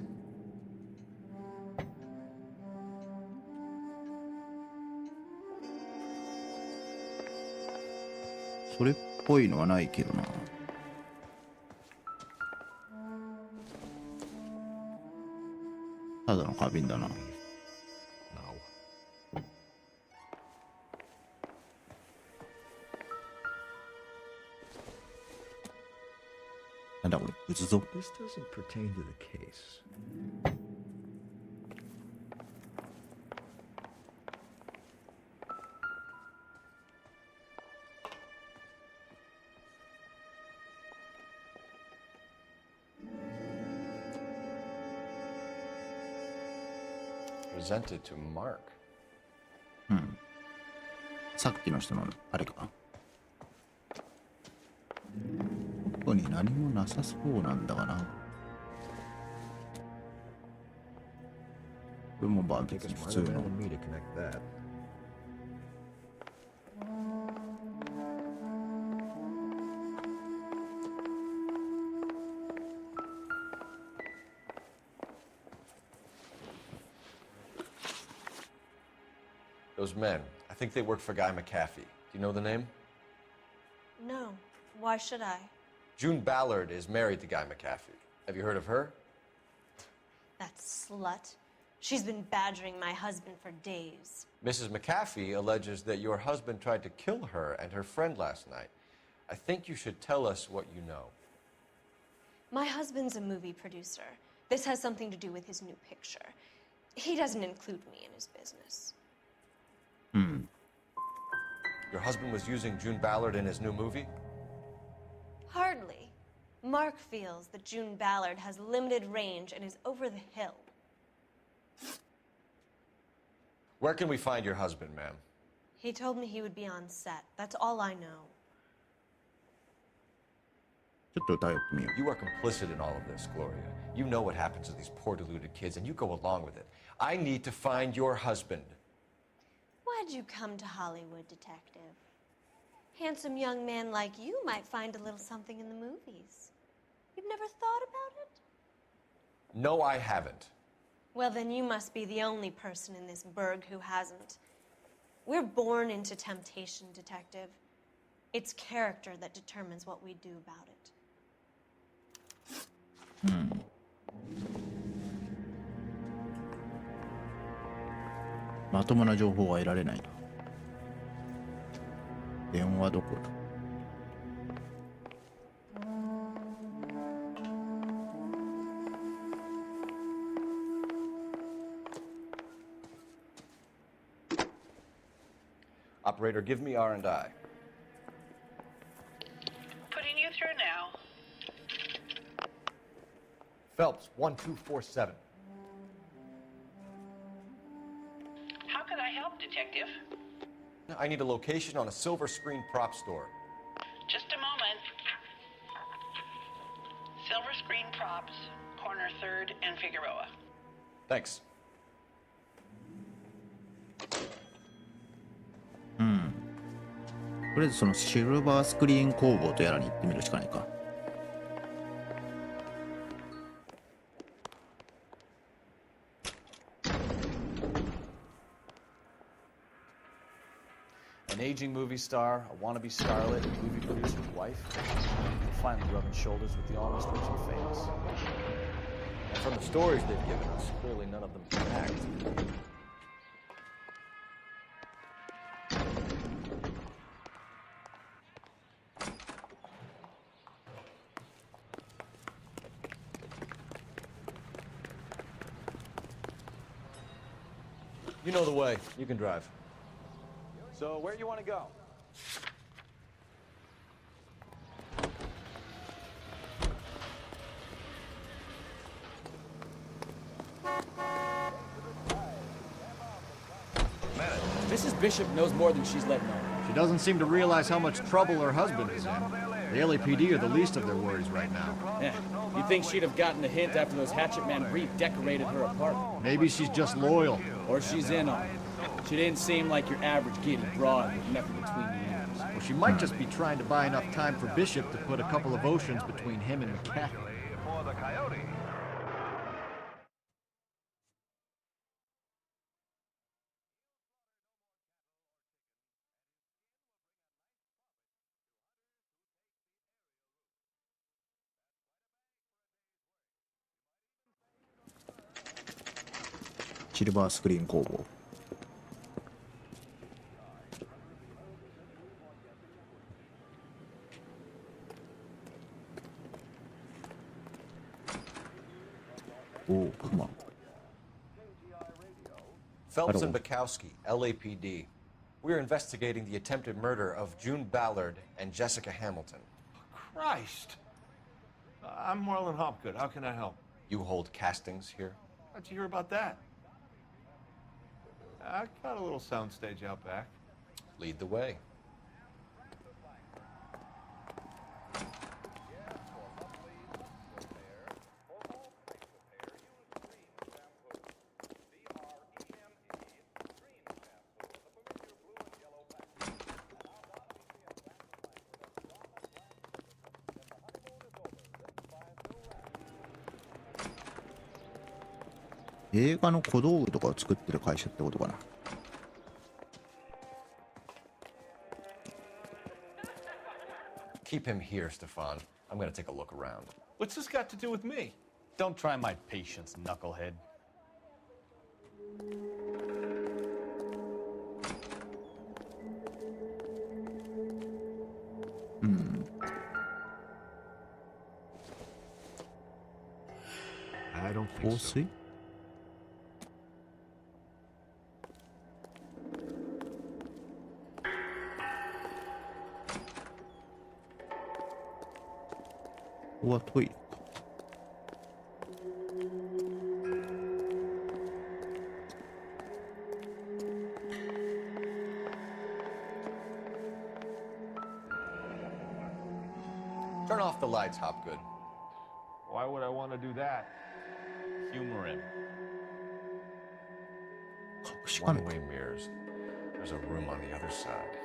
それっぽいのはないけどな。こただの花瓶だな。なんだこれ、仏像。 This doesn't pertain to the case. Presented to Mark. うん。さっきの人のあれか。ここに何もなさそうなんだがな。これもまあ別に普通の。Those men, I think they work for Guy McAfee. Do you know the name? No. Why should I? June Ballard is married to Guy McAfee. Have you heard of her? That slut. She's been badgering my husband for days. Mrs. McAfee alleges that your husband tried to kill her and her friend last night. I think you should tell us what you know. My husband's a movie producer. This has something to do with his new picture. He doesn't include me in his business. Your husband was using June Ballard in his new movie? Hardly. Mark feels that June Ballard has limited range and is over the hill. Where can we find your husband, ma'am? He told me he would be on set. That's all I know. ちょっと歌いってみよう。 You are complicit in all of this, Gloria. You know what happens to these poor deluded kids, and you go along with it. I need to find your husband. Why'd you come to Hollywood, detective? Handsome young man like you might find a little something in the movies. You've never thought about it? No, I haven't. Well, then you must be the only person in this burg who hasn't. We're born into temptation, detective. It's character that determines what we do about it. まともな情報は得られないな。電話どこだ。Operator, give me R&I. Putting you through now. Phelps, 1247. How can I help, Detective? I need a location on a silver screen prop store. Just a moment. Silver Screen Props, corner 3rd and Figueroa. Thanks. とりあえずそのシルバースクリーン工房とやらに行ってみるしかないか。An aging movie star, a wannabe starlet, a movie producer's wife, finally rubbing shoulders with the almost rich and famous. And from the stories they've given us, clearly none of them can act. You know the way. You can drive. So, where do you want to go? Mrs. Bishop knows more than she's letting on. She doesn't seem to realize how much trouble her husband is in. The LAPD are the least of their worries right now. Yeah, you'd think she'd have gotten a hint after those hatchet men redecorated her apartment. Maybe she's just loyal. Or she's in on it. She didn't seem like your average giddy broad with nothing between the ears. Well, she might just be trying to buy enough time for Bishop to put a couple of oceans between him and McCaffrey. For the coyote. シルバースクリーン工房。おお、クマ。Phelps and Bukowski, LAPD. We're investigating the attempted murder of June Ballard and Jessica Hamilton. Christ! I'm Marlon Hopgood. How can I help? You hold castings here? How'd you hear about that? I got a little soundstage out back. Lead the way. Keep 映画の小道具とかを作ってる会社ってことかな。Keep him here, Stefan. I'm gonna take a look around. What's this got to do with me? Don't try my patience, knucklehead. I don't think so. ここはトイレか。Turn off the lights, Hopgood. Why would I want to do that? Humor him. 隠しカメラ。 One-way mirrors. There's a room on the other side.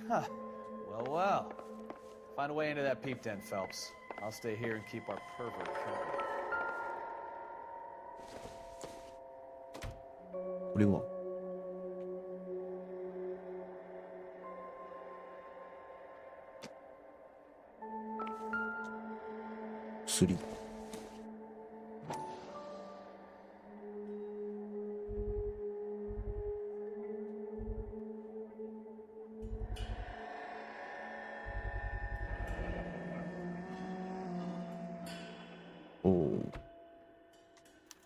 Huh. Well, well. Find a way into that peep den, Phelps. I'll stay here and keep our pervert company. これは薬。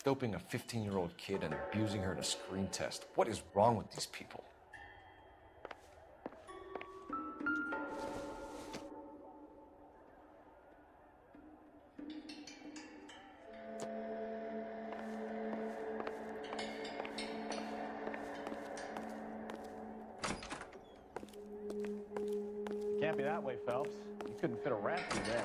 Doping a 15-year-old kid and abusing her in a screen test. What is wrong with these people? Can't be that way, Phelps. You couldn't fit a rat through there.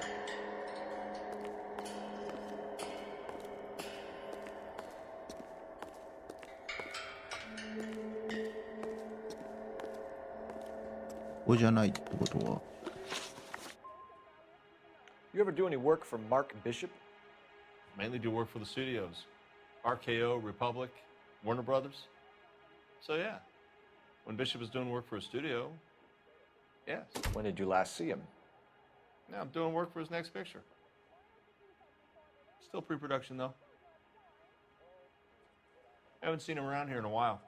ここじゃないってことは。You ever do any work for Mark Bishop? Mainly do work for the studios. RKO, Republic, Warner Brothers. So yeah, when Bishop is doing work for a studio, yes. When did you last see him? Now I'm doing work for his next picture. Still pre-production though. Haven't seen him around here in a while.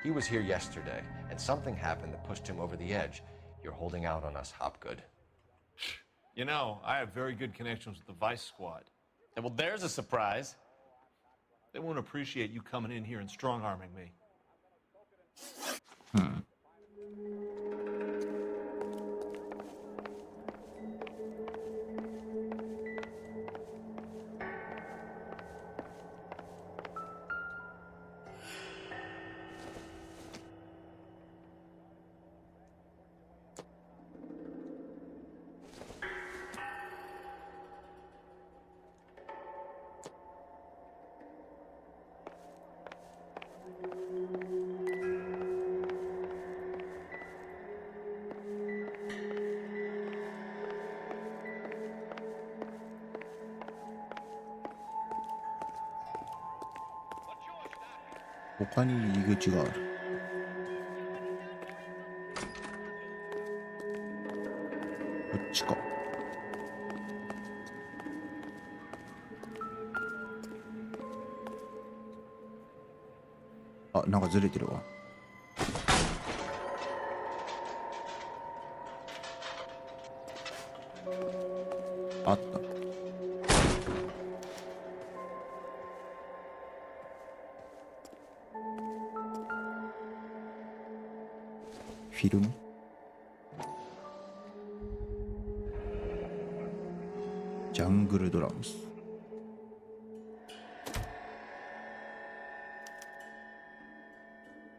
He was here yesterday, and something happened that pushed him over the edge. You're holding out on us, Hopgood. You know, I have very good connections with the Vice Squad. Well, there's a surprise. They won't appreciate you coming in here and strong-arming me.「他に入り口がある」こっちか。なんかずれてるわ。あった。フィルム？ジャングルドラムス。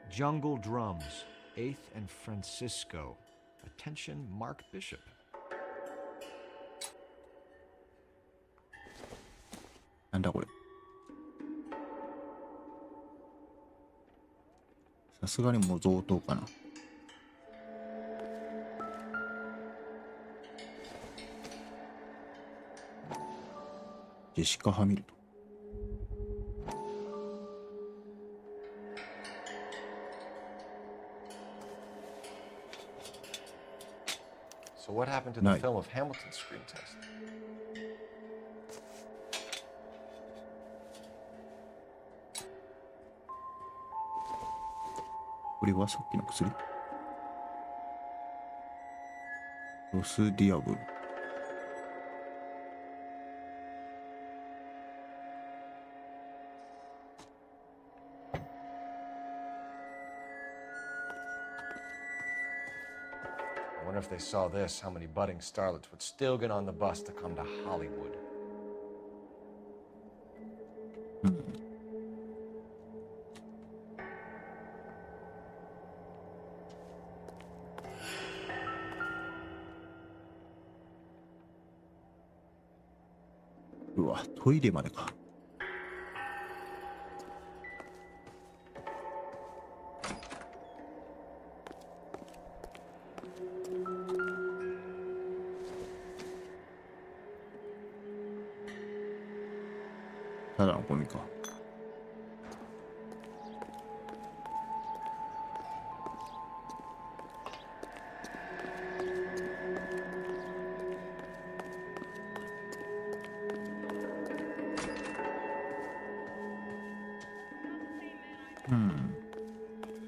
Jungle Drums, 8th and Francisco. Attention, Mark Bishop. なんだこれ。さすがにもう贈答かな。ジェシカ・ハミルトン。So what happened to the film of Hamilton's screen test? これはさっきの薬？ロスディアブル。I wonder if they saw this, how many budding starlets would still get on the bus to come to Hollywood. うわ、トイレまでか。ただのゴミか。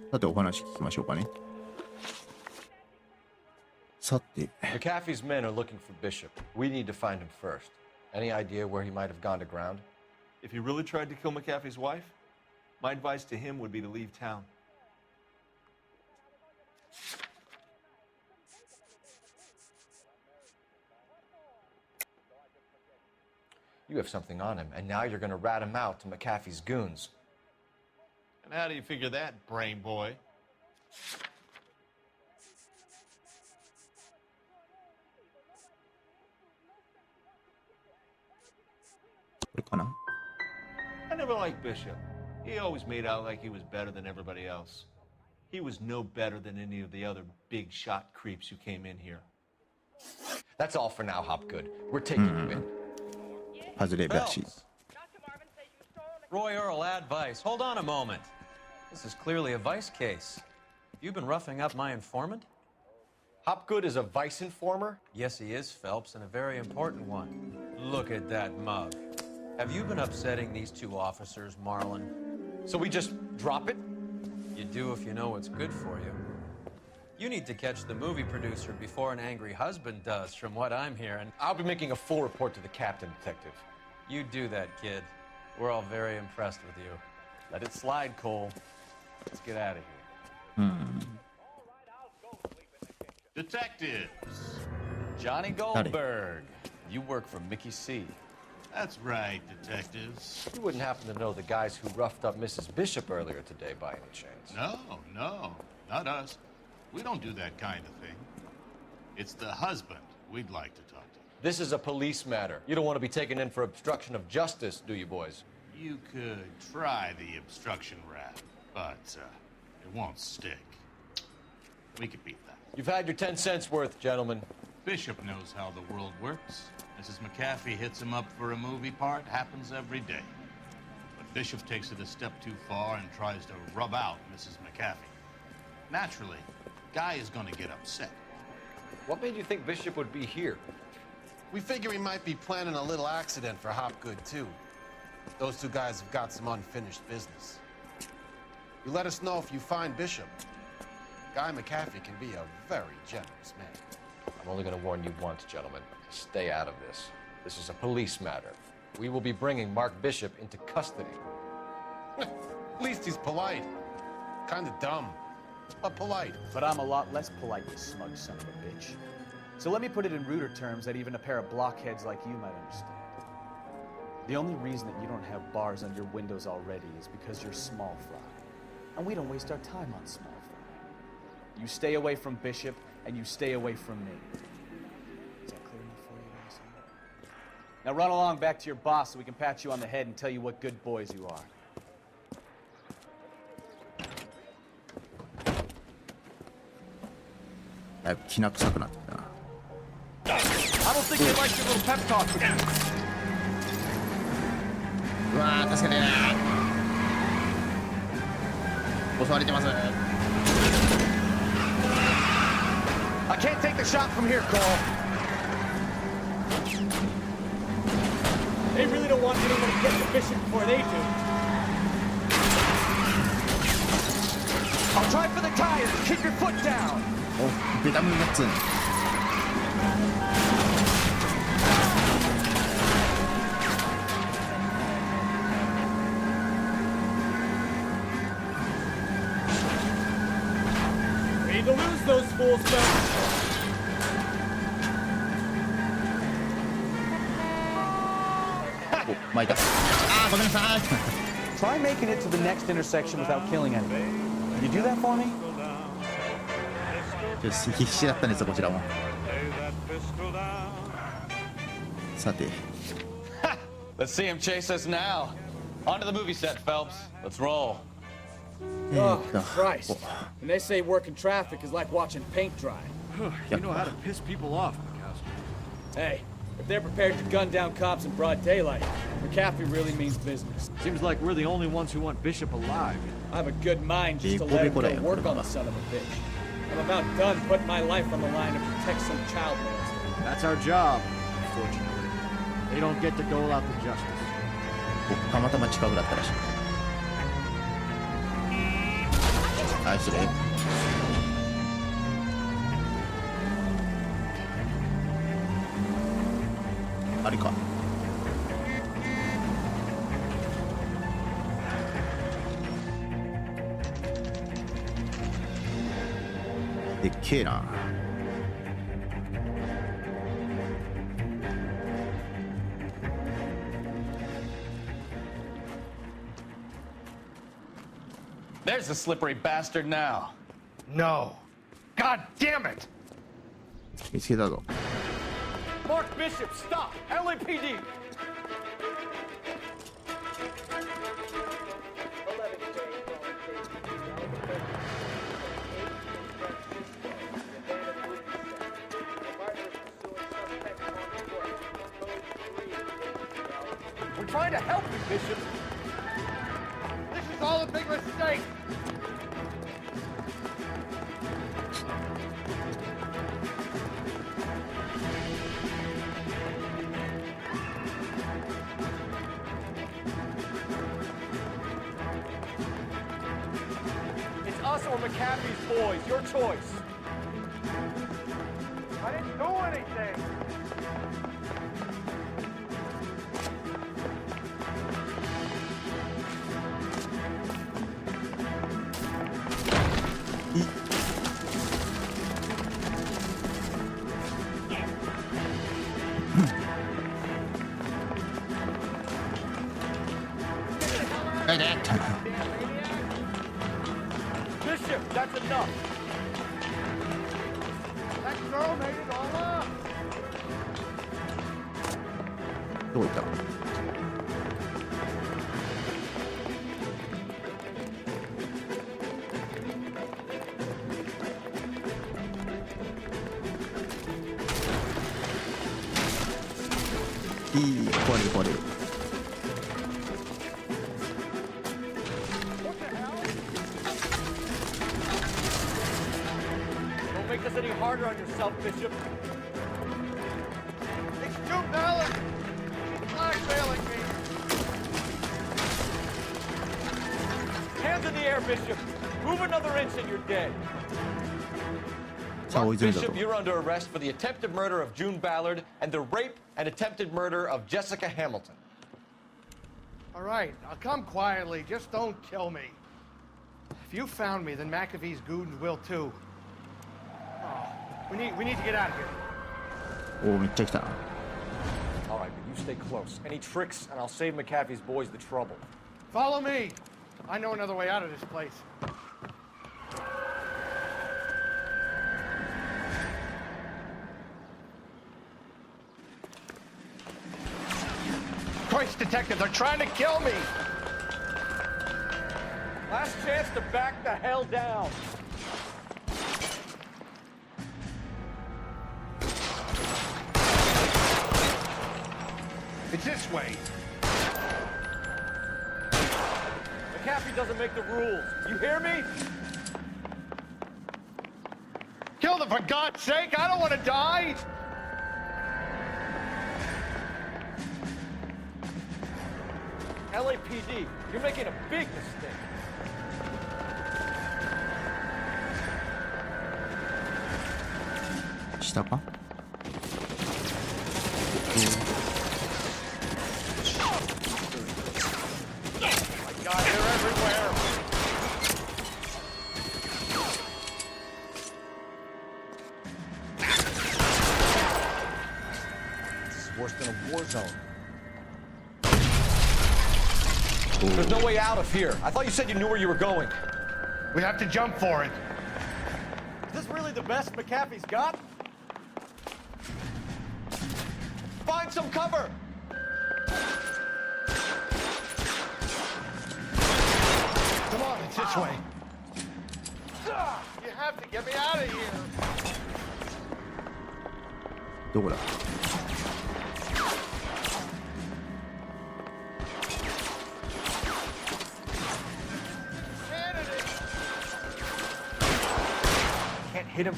さてお話聞きましょうかね。さて。McAfee's men are looking for Bishop. We need to find him first. Any idea where he might have gone to ground? If he really tried to kill McAfee's wife, my advice to him would be to leave town. You have something on him, and now you're going to rat him out to McAfee's goons. And how do you figure that, brain boy? これかな？ I never liked Bishop. He always made out like he was better than everybody else. He was no better than any of the other big shot creeps who came in here. That's all for now, Hopgood. We're taking you in. 外れらしい。 Roy Earl, advice. Hold on a moment. This is clearly a vice case. You've been roughing up my informant? Hopgood is a vice informer? Yes, he is, Phelps, and a very important one. Look at that mug. Have you been upsetting these two officers, Marlon? So we just drop it? You do if you know what's good for you. You need to catch the movie producer before an angry husband does, from what I'm hearing. I'll be making a full report to the captain, Detective. You do that, kid. We're all very impressed with you. Let it slide, Cole. Let's get out of here. Detectives. Johnny Goldberg. You work for Mickey C. That's right, detectives. You wouldn't happen to know the guys who roughed up Mrs. Bishop earlier today by any chance? No, not us. We don't do that kind of thing. It's the husband we'd like to talk to. This is a police matter. You don't want to be taken in for obstruction of justice, do you, boys? You could try the obstruction rap, but it won't stick. We could beat that. You've had your 10 cents worth, gentlemen. Bishop knows how the world works. Mrs. McAfee hits him up for a movie part. Happens every day. But Bishop takes it a step too far and tries to rub out Mrs. McAfee. Naturally, Guy is going to get upset. What made you think Bishop would be here? We figure he might be planning a little accident for Hopgood, too. Those two guys have got some unfinished business. You let us know if you find Bishop. Guy McAfee can be a very generous man. I'm only going to warn you once, gentlemen. Stay out of this. This is a police matter. We will be bringing Mark Bishop into custody. At least he's polite. Kinda dumb, but polite. But I'm a lot less polite, you smug son of a bitch. So let me put it in ruder terms that even a pair of blockheads like you might understand. The only reason that you don't have bars on your windows already is because you're small fry. And we don't waste our time on small fry. You stay away from Bishop, and you stay away from me. Is that clear enough for you, asshole? Now run along back to your boss so we can pat you on the head and tell you what good boys you are. I don't think they like your little pep talk. うわー、助けてー。襲われてます。I can't take the shot from here, Cole. They really don't want anyone to get the Bishop before they do. I'll try for the tires. Keep your foot down. お、ベタムになっつん。Need to lose those fools, folks. お、巻いた。あー、ごめんなさい。Try making it to the next intersection without killing anyone. Can you do that for me? 必死だったんですよ、こちらも。さて。Let's see him chase us now. On to the movie set, Phelps. Let's roll. Oh, Christ. And they say working traffic is like watching paint dry. You know how to piss people off, McCaskill. Hey, if they're prepared to gun down cops in broad daylight, McAfee really means business. Seems like we're the only ones who want Bishop alive. I have a good mind just to let him go work on the son of a bitch. I'm about done putting my life on the line to protect some child molester. That's our job, unfortunately. They don't get to dole out the justice. たまたま近くだったらしい。はい、失礼。あれか。でっけえな。There's the slippery bastard now. No. God damn it! 見つけたぞ。Mark Bishop, stop! LAPD! We're trying to help you, Bishop. This is all a big mistake. It's us or McAfee's boys. Your choice. I didn't do anything. Bishop, that's enough. That girl made it all up. どこ行ったの？いい、壊れる壊れる。Don't make this any harder on yourself, Bishop. It's too valid. Blackmailing me. Hands in the air, Bishop. Move another inch and you're dead. さあ追い詰めた Bishop, と。 you're under arrest for the attempted murder of June Ballard and the rape and attempted murder of Jessica Hamilton. All right, I'll come quietly. Just don't kill me. If you found me, then McAfee's goons will too. Oh, we need to get out of here. おおめっちゃ来たな。 All right, but you stay close. Any tricks, and I'll save McAfee's boys the trouble. Follow me. I know another way out of this place. Christ, detective, they're trying to kill me. Last chance to back the hell down. It's this way. McAfee doesn't make the rules. You hear me? Kill them for God's sake. I don't want to die. LAPD, you're making a big mistake. Shitaか? My God, they're everywhere. This is worse than a war zone. There's no way out of here. I thought you said you knew where you were going. We have to jump for it. Is this really the best McAfee's got? Find some cover! Come on, it's this way. You have to get me out of here. どこだ? Can't hit him.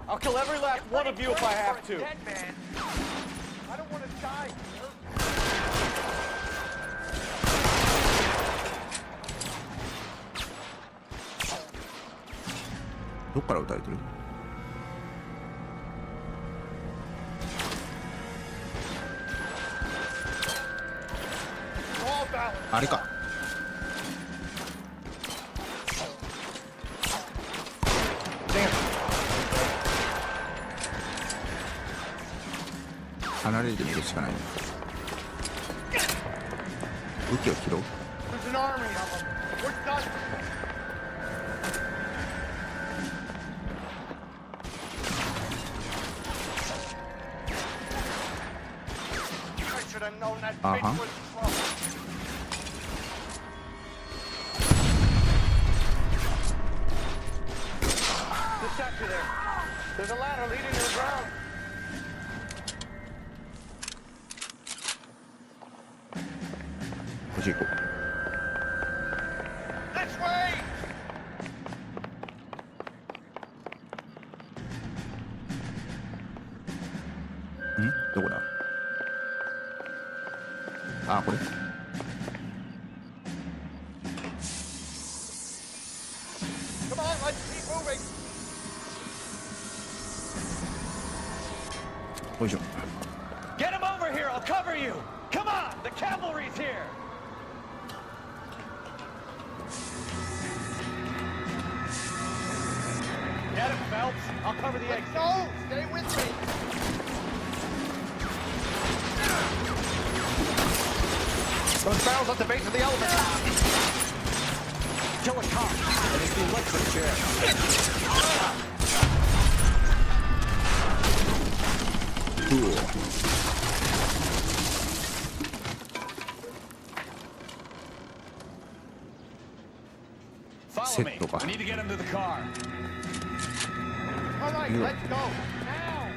I'll kill every last one of you if I have to. I don't want to die here. どっから撃たれてる? あれか. 離れてみるしかない。武器を拾う。 There's an army of them. We're done. I should have known that bitch was trouble. Detective there. There's a ladder leading to the ground. This way! どこだ? あ、これ. Come on, let's keep moving. よいしょ. Get him over here, I'll cover you! Come on, the cavalry's here! Get him, Phelps. I'll cover the exit. No, stay with me. Those barrels at the base of the elevator. Kill a cop. And it's the electric chair. Cool. Follow me. We need to get him to the car. All right, let's go. Now.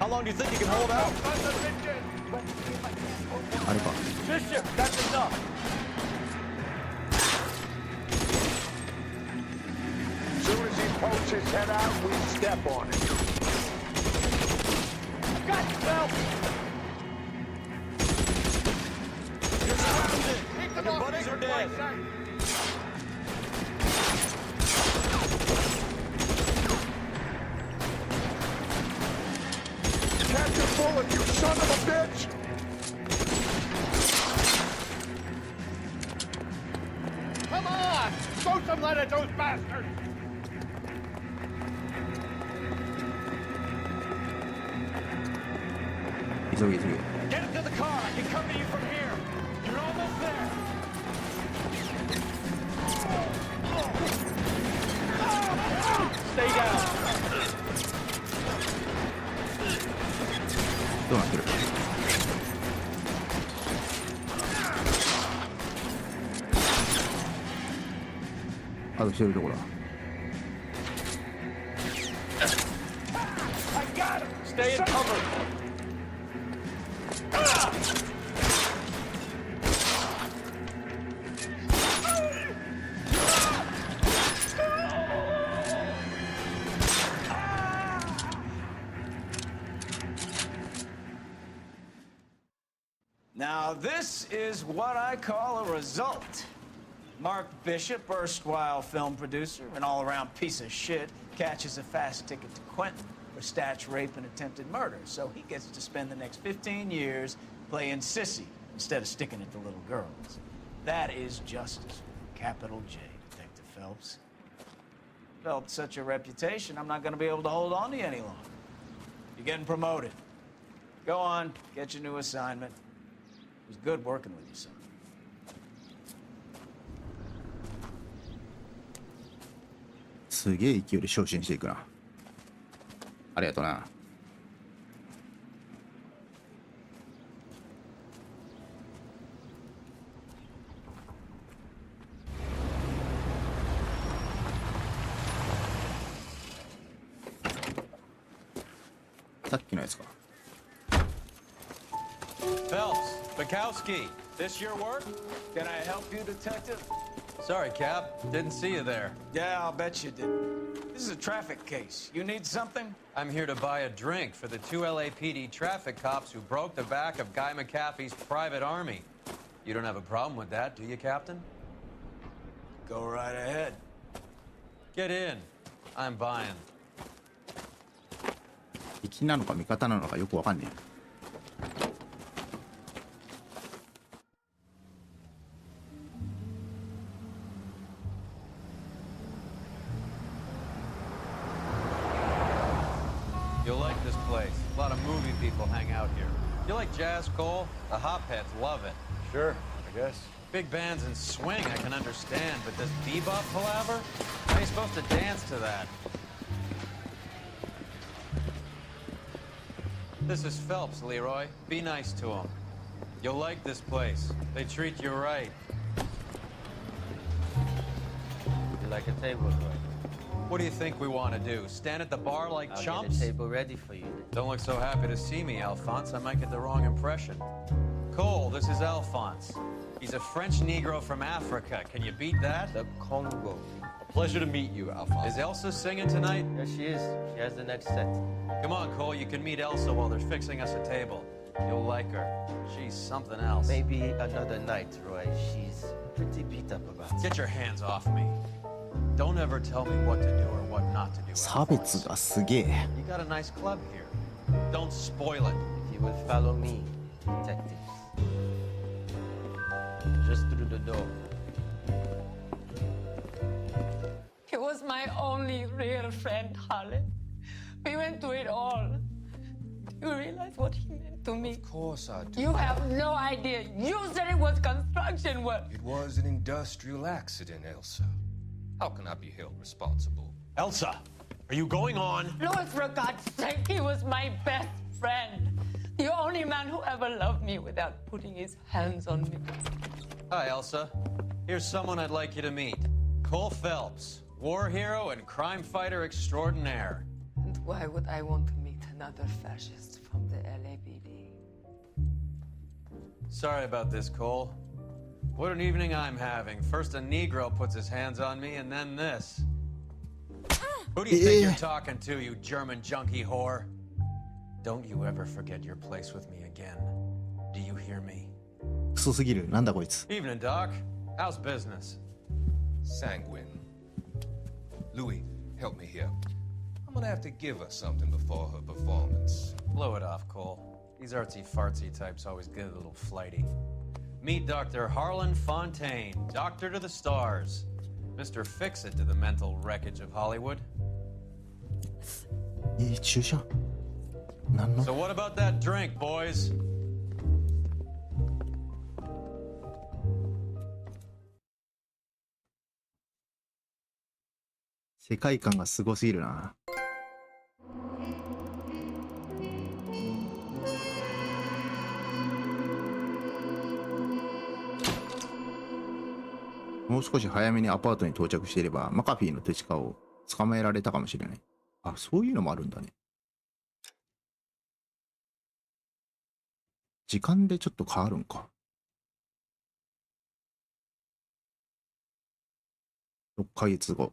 How long do you think you can hold out? あれか。 Bishop, that's enough. As soon as he pokes his head out, we step on it. Got you, Phelps. You're surrounded. And your buddies are dead. Catch a bullet, you son of a bitch! Come on! Throw some lead at those bastards! Get Get into the car. I can cover you from here. You're almost there. Stay down. どうなってる？あとしてるところだ。 I got him. Stay in cover. Now, this is what I call a result. Mark Bishop, erstwhile film producer, an all-around piece of shit, catches a fast ticket to Quentin for snatch, rape, and attempted murder. So he gets to spend the next 15 years playing sissy instead of sticking it to little girls. That is justice. Capital J, Detective Phelps. Developed such a reputation, I'm not going to be able to hold on to you any longer. You're getting promoted. Go on, get your new assignment. It was good working with you, son. すげえ勢いで昇進していくな。ありがとうな。さっきのやつか。 Phelps, Bukowski, this your work? Can I help you, Detective? Sorry, Cap. Didn't see you there. Yeah, I'll bet you did. This is a traffic case. You need something? I'm here to buy a drink for the 2 LAPD traffic cops who broke the back of Guy McAfee's private army. You don't have a problem with that, do you, Captain? Go right ahead. Get in. I'm buying. 敵なのか味方なのかよくわかんねえ。 You'll like this place. A lot of movie people hang out here. You like jazz, Cole? The hopheads love it. Sure, I guess. Big bands and swing I can understand, but this bebop palaver? How are you supposed to dance to that? This is Phelps, Leroy. Be nice to him. You'll like this place. They treat you right. Would you like a table, Roy? What do you think we want to do? Stand at the bar like I'll chumps? get a table ready for you. Don't look so happy to see me, Alphonse. I might get the wrong impression. Cole, this is Alphonse. He's a French Negro from Africa. Can you beat that? The Congo. A pleasure to meet you, Alphonse. Is Elsa singing tonight? Yes, she is. She has the next set. Come on, Cole. You can meet Elsa while they're fixing us a table. You'll like her. She's something else. Maybe another night, Roy. She's pretty beat up about it. Get your hands off me. Don't ever tell me what to do or what not to do. 差別がすげえ。 You got a nice club here. Don't spoil it. If you will follow me, detectives. Just through the door. He was my only real friend, Harlan. We went through it all. Do you realize what he meant to me? Of course I do. You have no idea. You said it was construction work. It was an industrial accident, Elsa. How can I be held responsible? Elsa, are you going on? Louis, for God's sake, he was my best friend. The only man who ever loved me without putting his hands on me. Hi, Elsa. Here's someone I'd like you to meet. Cole Phelps, war hero and crime fighter extraordinaire. And Why would I want to meet another fascist from the LAPD? Sorry about this, Cole. What an evening I'm having. First a Negro puts his hands on me, and then this. Who do you think you're talking to, you German junkie whore? Don't you ever forget your place with me again. Do you hear me? クソすぎる。なんだこいつ。 Evening, Doc. How's business? Sanguine. Louis, help me here. I'm gonna have to give her something before her performance. Blow it off, Cole. These artsy-fartsy types always get a little flighty. Meet Dr. Harlan Fontaine, doctor to the stars. Mr. Fix-It to the mental wreckage of Hollywood. 注射なんの So what about that drink, boys? 世界観がすごすぎるな。もう少し早めにアパートに到着していればマカフィーの手近を捕まえられたかもしれない。あ、そういうのもあるんだね。時間でちょっと変わるんか。6ヶ月後。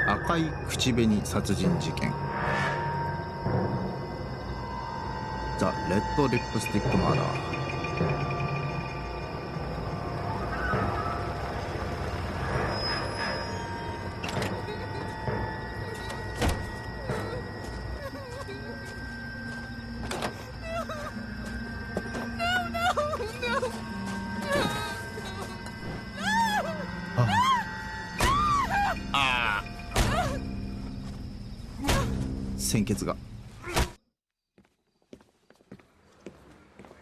赤い口紅殺人事件。ザ・レッド・リップスティック・マーダー。鮮血が。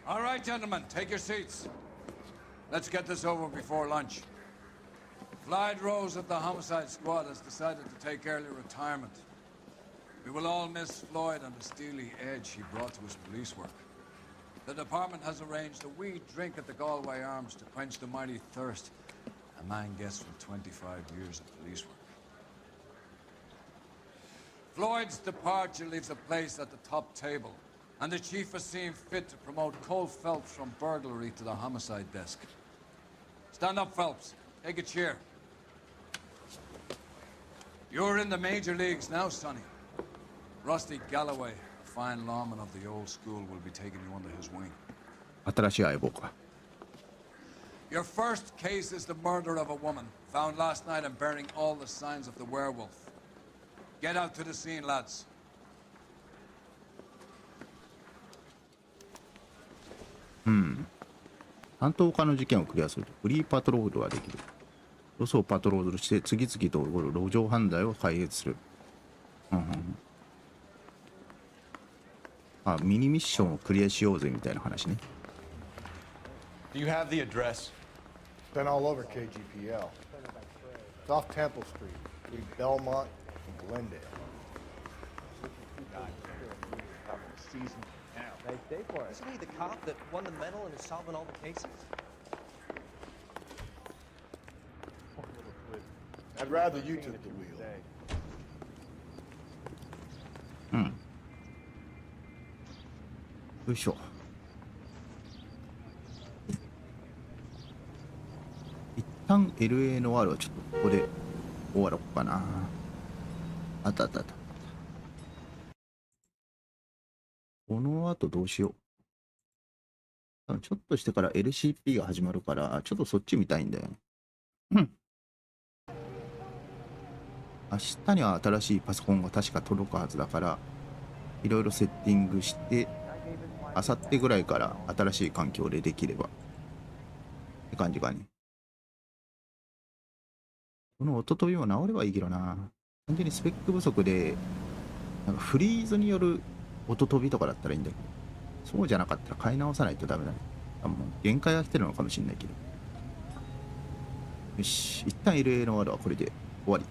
All right, gentlemen, take your seats. Let's get this over before lunch. Clyde Rose of the Homicide Squad has decided to take early retirement. We will all miss Floyd and the steely edge he brought to his police work. The department has arranged a wee drink at the Galway Arms to quench the mighty thirst a man gets from 25 years of police work. Floyd's departure leaves a place at the top table, and the chief has seen fit to promote Cole Phelps from burglary to the homicide desk. Stand up, Phelps. Take a chair. You're in the major leagues now, Sonny. Rusty Galloway, a fine lawman of the old school, will be taking you under his wing. 新しい相棒か。 Your first case is the murder of a woman, found last night and bearing all the signs of the werewolf. Get out to the scene, lads. 担当課の事件をクリアするとフリーパトロールができる。ロスをパトロールして次々と起こる路上犯罪を解決する。あ、ミニミッションをクリアしようぜみたいな話ね。Do you have the address? It's been all over KGPL. It's off Temple Street, between Belmont and Glendale. Isn't he the cop that won the medal and is solving all the cases? I'd rather you took the wheel. よいしょ。一旦 L.A. ノワールはちょっとここで終わろうかな。あったあったあった。この後どうしよう。ちょっとしてから LCP が始まるから、ちょっとそっち見たいんだよね。明日には新しいパソコンが確か届くはずだから、いろいろセッティングして、明後日ぐらいから新しい環境でできれば。って感じかね。この音飛びも治ればいいけどな。完全にスペック不足で、なんかフリーズによる音飛びとかだったらいいんだけど、そうじゃなかったら買い直さないとダメだね。もう限界が来てるのかもしれないけど。よし、一旦 LA のワールはこれで終わり。